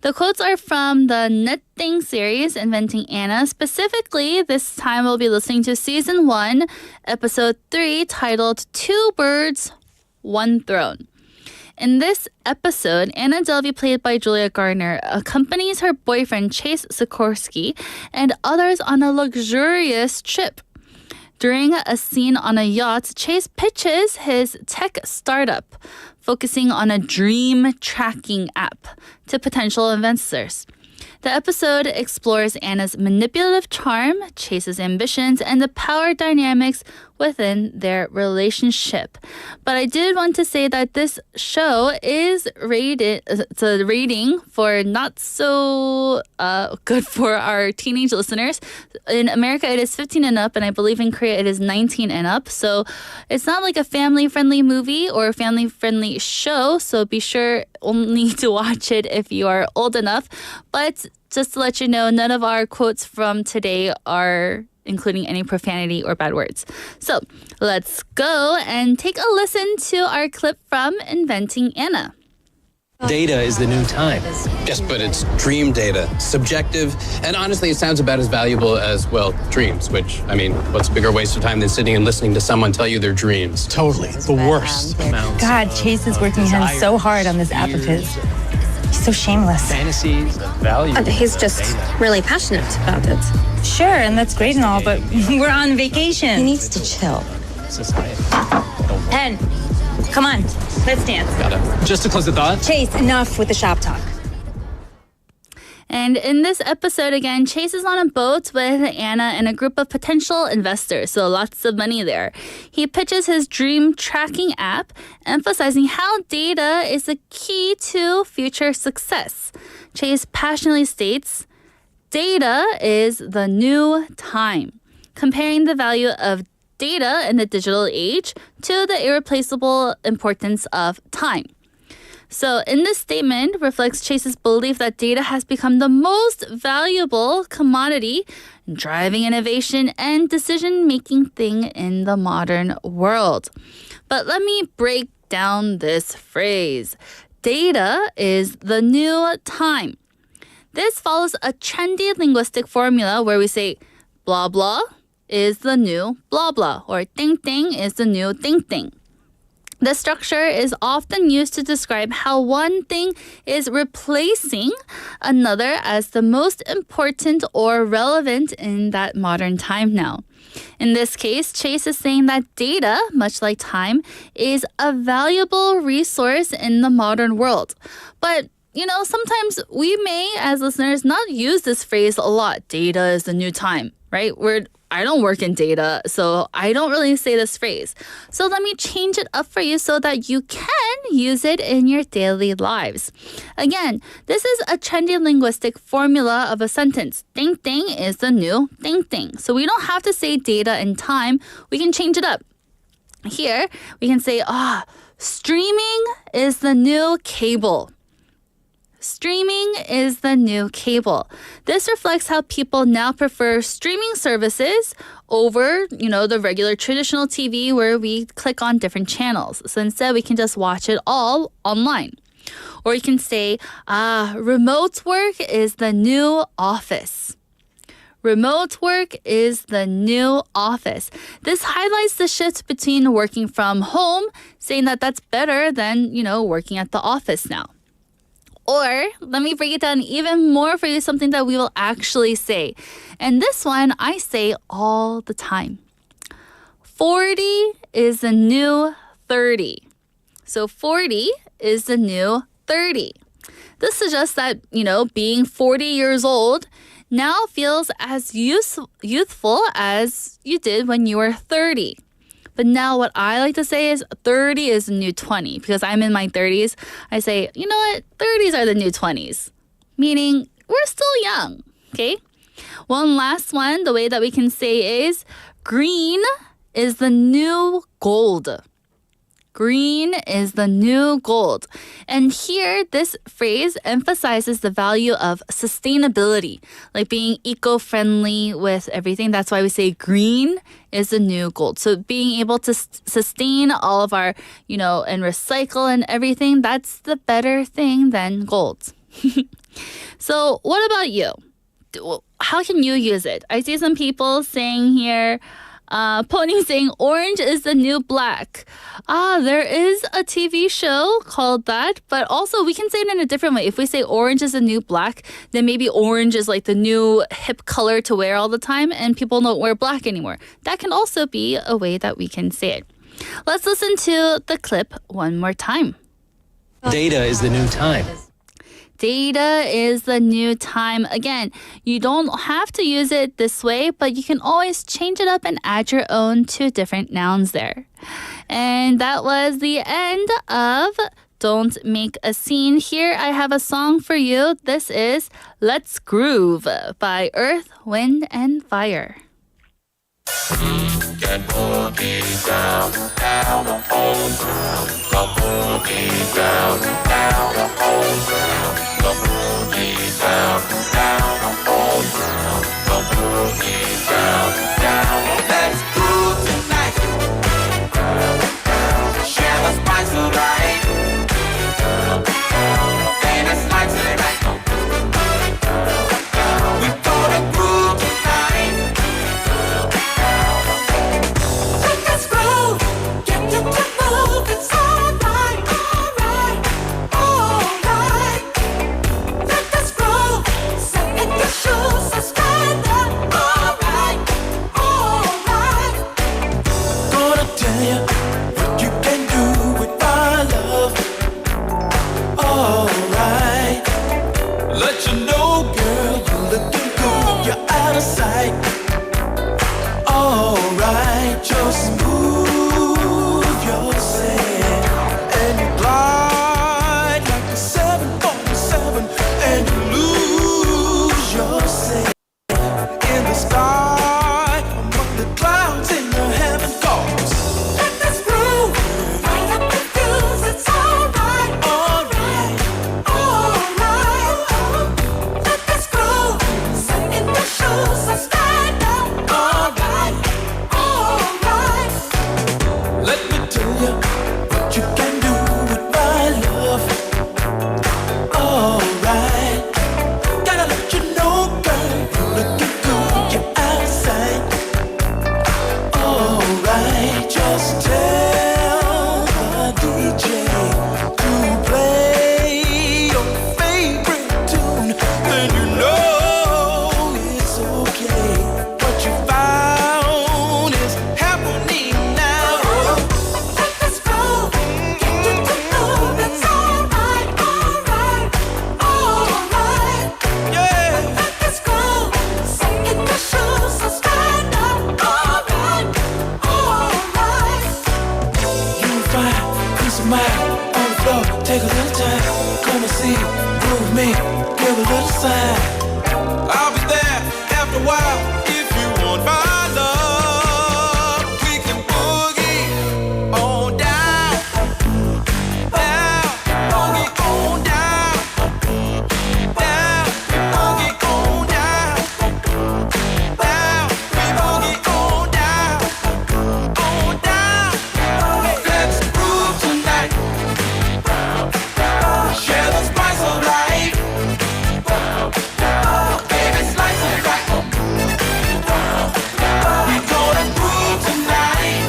The quotes are from the Knitting series, Inventing Anna. Specifically, this time we'll be listening to Season 1, Episode 3, titled Two Birds, One Throne. In this episode, Anna Delvey, played by Julia Garner, accompanies her boyfriend Chase Sikorsky and others on a luxurious trip. During a scene on a yacht, Chase pitches his tech startup, focusing on a dream tracking app to potential investors. The episode explores Anna's manipulative charm, Chase's ambitions, and the power dynamics within their relationship. But I did want to say that this show is rated, it's a rating for not so good for our teenage listeners. In America, it is 15 and up, and I believe in Korea it is 19 and up. So it's not like a family-friendly movie or a family-friendly show, so be sure only to watch it if you are old enough. But just to let you know, none of our quotes from today are including any profanity or bad words. So let's go and take a listen to our clip from Inventing Anna. Data is the new time. Yes, but it's dream data, subjective, and honestly, it sounds about as valuable as, well, dreams, which, I mean, what's a bigger waste of time than sitting and listening to someone tell you their dreams? Totally, the worst. God, Chase is working so hard on this app of his. He's so shameless. Fantasies, value. He's just really passionate about it. Sure, and that's great and all, but we're on vacation. He needs to chill. Pen, come on, let's dance. Got it. Just to close the thought. Chase, enough with the shop talk. And in this episode, again, Chase is on a boat with Anna and a group of potential investors, so lots of money there. He pitches his dream tracking app, emphasizing how data is the key to future success. Chase passionately states, "Data is the new time," comparing the value of data in the digital age to the irreplaceable importance of time. So in this statement reflects Chase's belief that data has become the most valuable commodity, driving innovation and decision-making thing in the modern world. But let me break down this phrase. Data is the new time. This follows a trendy linguistic formula where we say blah blah is the new blah blah, or ting ting is the new ting ting. The structure is often used to describe how one thing is replacing another as the most important or relevant in that modern time now. In this case, Chase is saying that data, much like time, is a valuable resource in the modern world. But sometimes we may, as listeners, not use this phrase a lot. Data is the new time, right? I don't work in data, so I don't really say this phrase. So let me change it up for you so that you can use it in your daily lives. Again, this is a trendy linguistic formula of a sentence. Ting ting is the new ting ting. So we don't have to say data and time. We can change it up. Here, we can say, streaming is the new cable. Streaming is the new cable. This reflects how people now prefer streaming services over, the regular traditional TV where we click on different channels. So instead, we can just watch it all online. Or you can say, remote work is the new office. Remote work is the new office. This highlights the shift between working from home, saying that that's better than, working at the office now. Or let me break it down even more for you, something that we will actually say. And this one I say all the time. 40 is the new 30. So 40 is the new 30. This suggests that, being 40 years old now feels as youthful as you did when you were 30. But now what I like to say is 30 is the new 20. Because I'm in my 30s, I say, 30s are the new 20s. Meaning, we're still young, okay? One last one, the way that we can say is, green is the new gold. Green is the new gold. And here, this phrase emphasizes the value of sustainability, like being eco-friendly with everything. That's why we say green is the new gold. So being able to sustain all of our, and recycle and everything, that's the better thing than gold. So what about you? How can you use it? I see some people saying here, Pony saying orange is the new black. There is a TV show called that, but also we can say it in a different way. If we say orange is the new black, then maybe orange is like the new hip color to wear all the time and people don't wear black anymore. That can also be a way that we can say it. Let's listen to the clip one more time. Data is the new time. data is the new time. Again, you don't have to use it this way, but you can always change it up and add your own two different nouns there. And that was the end of Don't Make a Scene. Here I have a song for you. This is Let's Groove by Earth, Wind, and Fire. Get boogie down, down the whole ground. The boogie down, down the whole ground. The boogie down, down the whole ground. The boogie down, down. Let's groove tonight. Share the spice of life. And it's like tonight. We gonna groove tonight. Let's groove. Get you to move. It's alright, alright, alright. Let us groove. Set in your shoes, so stand up. Alright, alright. Gonna tell you what you can do with my love. Alright. Let you know, girl, you're looking good. You're out of sight. Alright, just move yourself and you glide like a 747 and you lose yourself in the sky among the clouds in the heaven cause. Let us groove, right up the fuse, it's alright, alright, alright. Let us groove, set in the shoes, so stand up, alright, alright. Let me tell you what you can do with my love. Alright. Gotta let you know, girl, you're looking good, you're outside. Alright, just tell the DJ to play your favorite tune, and you know it's okay. What you found is happening now. Let us go, get you to move. It's alright, alright, alright. Yeah. Let us go, sit in the shoes, so stand up. Alright, alright. Unify, peace of mind, on the floor, take a little time. Come and see, groove me, give a little sign. I'll be there after a while if you want my love. We can boogie on down, down, boogie on down, down, boogie on down, down, we boogie on down, on down. Let's groove tonight. Share the spice of life. Baby, slice it right. We gonna groove tonight.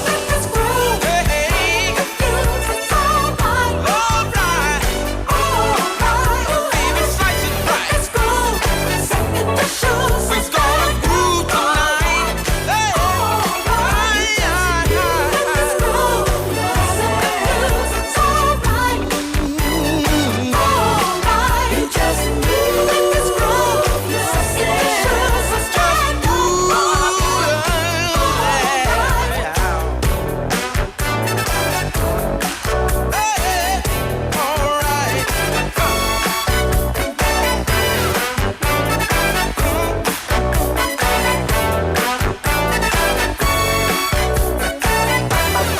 Let us groove. Hey, it's alright, alright, alright. Baby, slice it right. Let's groove. Set in the shoes. We gonna groove tonight. Hey, alright. Let us groove. Set the blues. It's alright, alright. Just move. Let us groove. Set in the shoes. Let's just move. Let's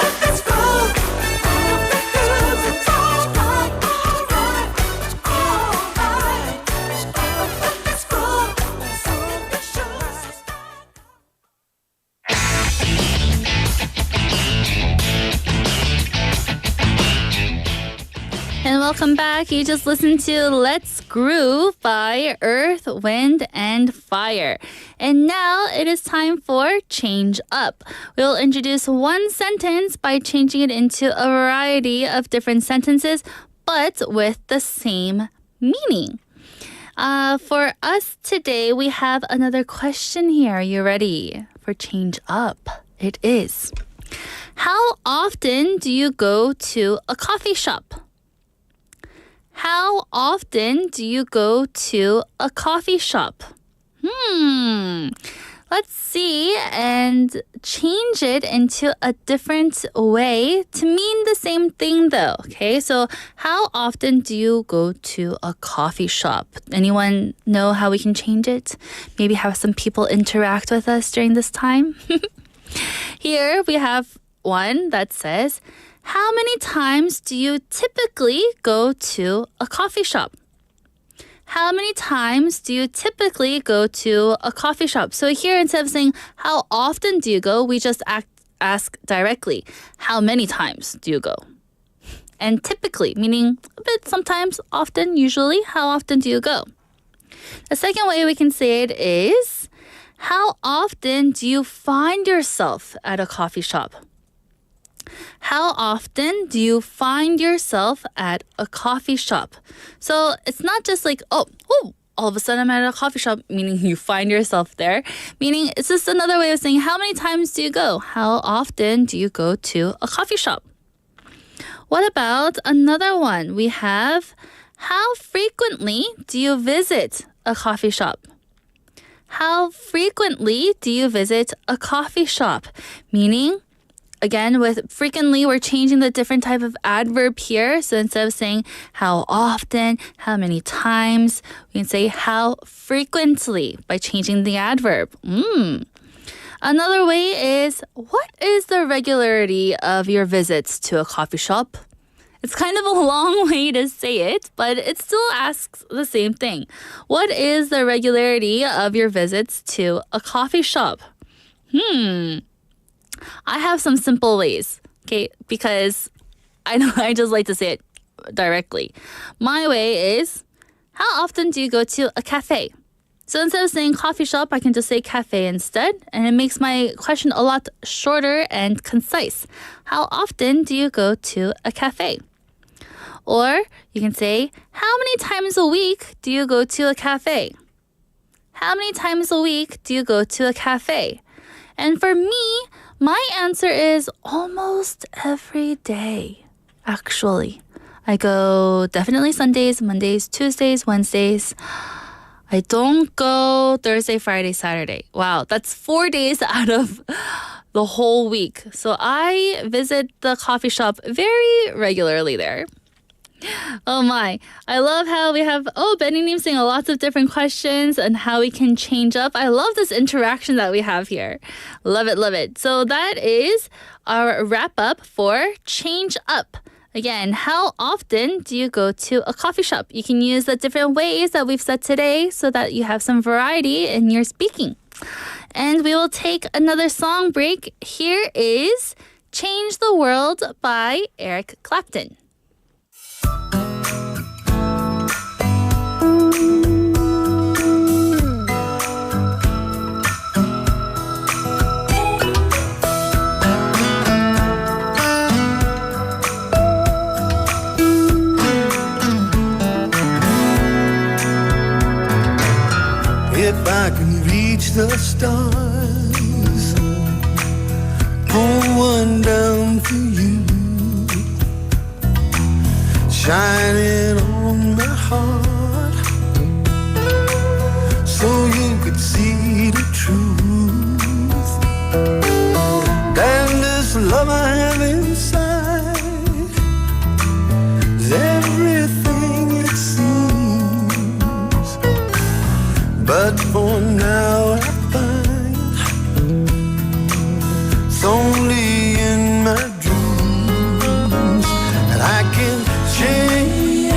go. It's alright, alright, alright. Let's go. Set in the shoes. And welcome back. You just listened to Let's Groove by Earth, Wind, and Fire. And now it is time for Change Up. We'll introduce one sentence by changing it into a variety of different sentences, but with the same meaning. For us today, we have another question here. Are you ready for Change Up? It is. How often do you go to a coffee shop? How often do you go to a coffee shop? Let's see and change it into a different way to mean the same thing though. Okay, so how often do you go to a coffee shop? Anyone know how we can change it? Maybe have some people interact with us during this time? Here we have one that says, how many times do you typically go to a coffee shop? How many times do you typically go to a coffee shop? So here, instead of saying, how often do you go, we just ask directly, how many times do you go? And typically, meaning a bit, sometimes, often, usually, how often do you go? The second way we can say it is, how often do you find yourself at a coffee shop? How often do you find yourself at a coffee shop? So it's not just like, oh, all of a sudden I'm at a coffee shop, meaning you find yourself there. Meaning it's just another way of saying, how many times do you go? How often do you go to a coffee shop? What about another one? We have, how frequently do you visit a coffee shop? How frequently do you visit a coffee shop? Meaning, again, with frequently, we're changing the different type of adverb here. So instead of saying how often, how many times, we can say how frequently by changing the adverb. Another way is, what is the regularity of your visits to a coffee shop? It's kind of a long way to say it, but it still asks the same thing. What is the regularity of your visits to a coffee shop? I have some simple ways, okay, because I just like to say it directly. My way is, how often do you go to a cafe? So instead of saying coffee shop, I can just say cafe instead, and it makes my question a lot shorter and concise. How often do you go to a cafe? Or you can say, how many times a week do you go to a cafe? How many times a week do you go to a cafe? And for me, my answer is almost every day, actually. I go definitely Sundays, Mondays, Tuesdays, Wednesdays. I don't go Thursday, Friday, Saturday. Wow, that's 4 days out of the whole week. So I visit the coffee shop very regularly there. Oh my, I love how we have, Benny Neem saying lots of different questions and how we can change up. I love this interaction that we have here. Love it, love it. So that is our wrap up for Change Up. Again, how often do you go to a coffee shop? You can use the different ways that we've said today so that you have some variety in your speaking. And we will take another song break. Here is Change the World by Eric Clapton. If I can reach the stars, pull one down for you, shining on my heart, so you could see the truth. And this love I have inside is everything it seems. But for now I find it's only in my dreams that I can change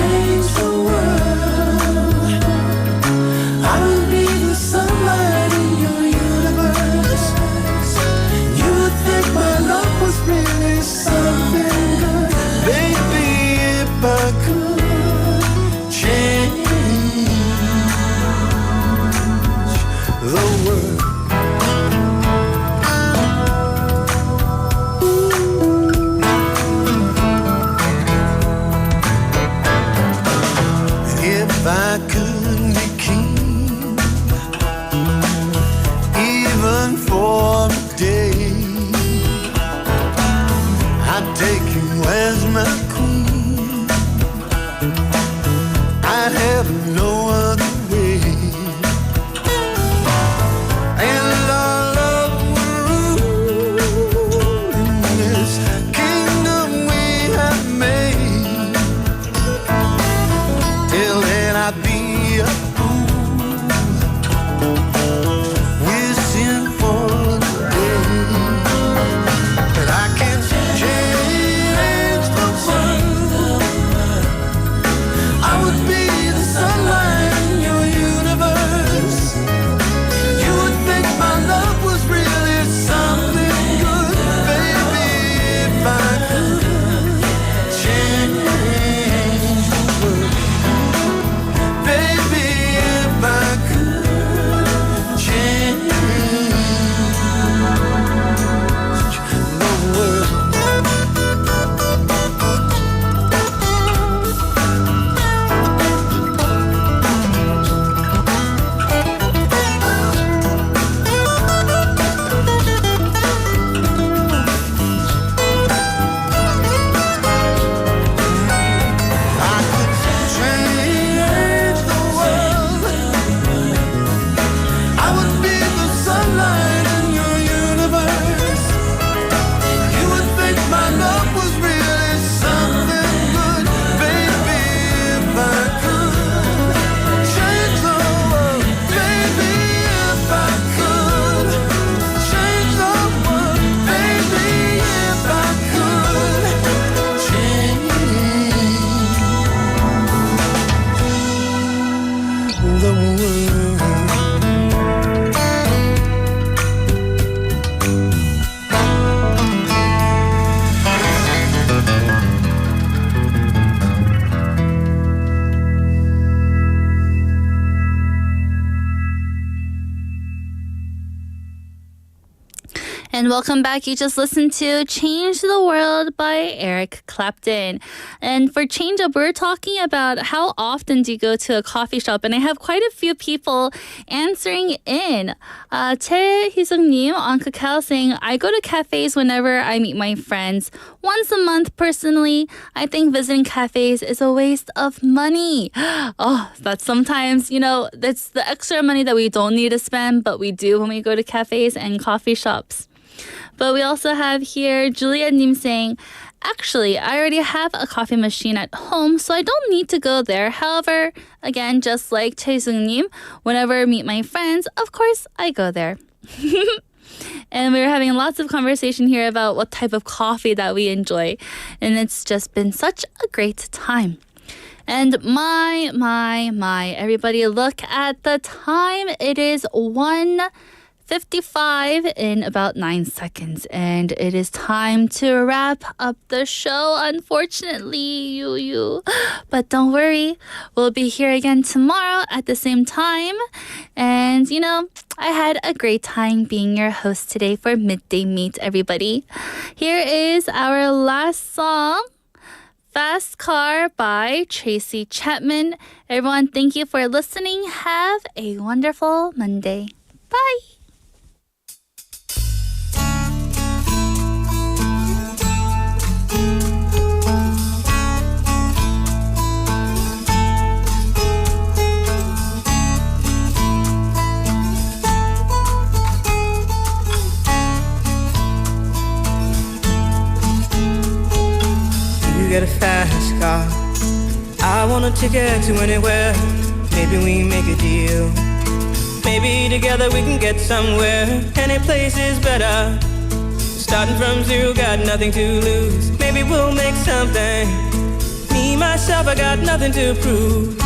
And welcome back. You just listened to Change the World by Eric Clapton. And for Change Up, we're talking about how often do you go to a coffee shop? And I have quite a few people answering in. 최희숙님 on Kakao saying, I go to cafes whenever I meet my friends. Once a month, personally, I think visiting cafes is a waste of money. Oh, that's sometimes, that's the extra money that we don't need to spend, but we do when we go to cafes and coffee shops. But we also have here Julia Nim saying, actually, I already have a coffee machine at home, so I don't need to go there. However, again, just like Chae-sung Nim, whenever I meet my friends, of course, I go there. And we were having lots of conversation here about what type of coffee that we enjoy. And it's just been such a great time. And my, everybody look at the time. It is 1:55 in about 9 seconds. And it is time to wrap up the show, unfortunately, you. But don't worry, we'll be here again tomorrow at the same time. And, I had a great time being your host today for Midday Mate, everybody. Here is our last song, Fast Car by Tracy Chapman. Everyone, thank you for listening. Have a wonderful Monday. Bye. You get a fast car, I want a ticket to anywhere. Maybe we make a deal. Maybe together we can get somewhere. Any place is better. Starting from zero, got nothing to lose. Maybe we'll make something. Me, myself, I got nothing to prove.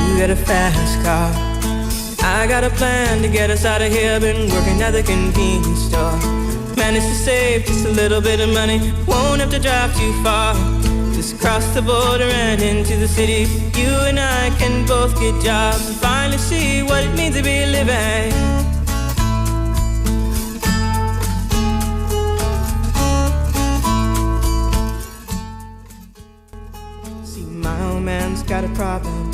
You get a fast car, I got a plan to get us out of here. Been working at the convenience store. Managed to save just a little bit of money. Won't have to drive too far. Just cross the border and into the city. You and I can both get jobs and finally see what it means to be living. See, my old man's got a problem.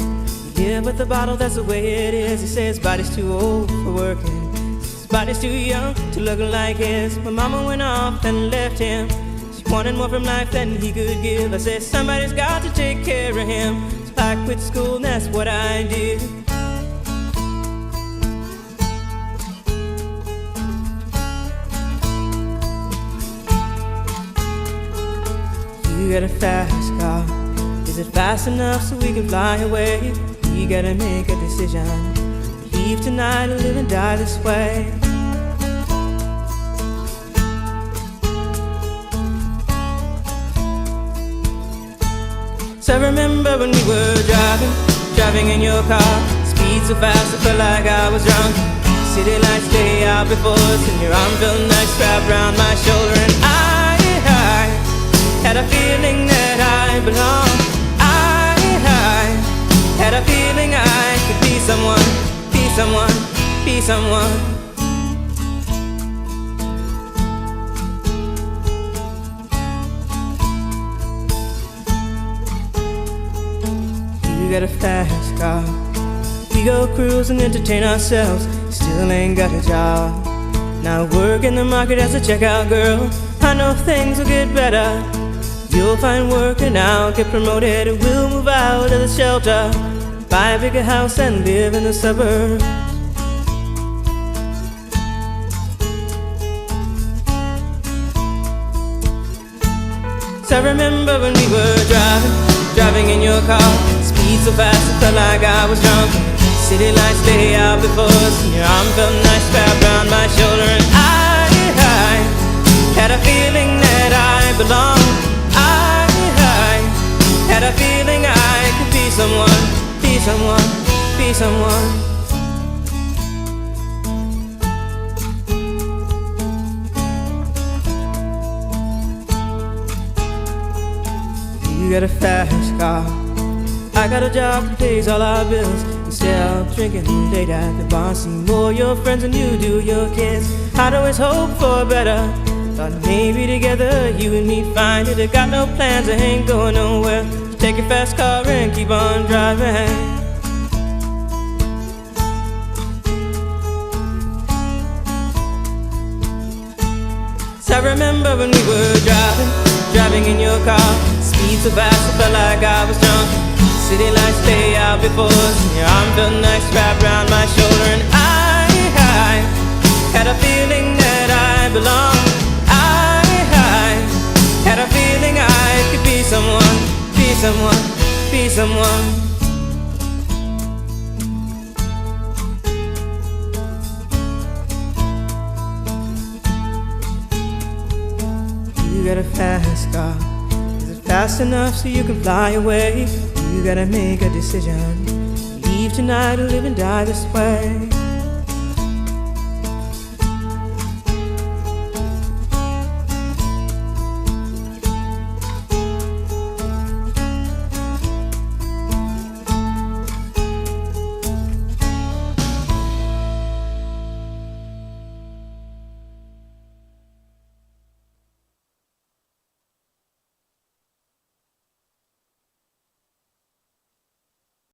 Yeah, with the bottle, that's the way it is. He says his body's too old for working. His body's too young to look like his. My mama went off and left him. She wanted more from life than he could give. I said, somebody's got to take care of him. So I quit school and that's what I did. You got a fast car. Is it fast enough so we can fly away? We gotta make a decision. Leave tonight or live and die this way. So I remember when we were driving in your car. Speed so fast I felt like I was drunk. City lights lay out before us, and your arm felt nice wrapped around my shoulder. And I had a feeling that I belonged. I had a feeling I could be someone, be someone, be someone. You got a fast car. We go cruise and entertain ourselves. Still ain't got a job. Now work in the market as a checkout girl. I know things will get better. You'll find work and I'll get promoted. We'll move out of the shelter, buy a bigger house and live in the suburbs. So I remember when we were driving in your car. Speed so fast it felt like I was drunk. City lights lay out before us, and your arm felt nice wrapped around my shoulder. And I had a feeling that I belonged. I had a feeling I could be someone, be someone, be someone. You got a fast car. I got a job that pays all our bills. We stay out drinking late at the bar. See more your friends than you do your kids. I'd always hope for better. Thought maybe together you and me find it. I got no plans, I ain't going nowhere. So take your fast car and keep on driving. I remember when we were driving in your car. Speed so fast, I felt like I was drunk. City lights lay out before us, and your arm felt nice wrapped around my shoulder. And I had a feeling that I belonged. I had a feeling I could be someone, be someone, be someone. You got a fast car. Is it fast enough so you can fly away? You gotta make a decision. Leave tonight or live and die this way.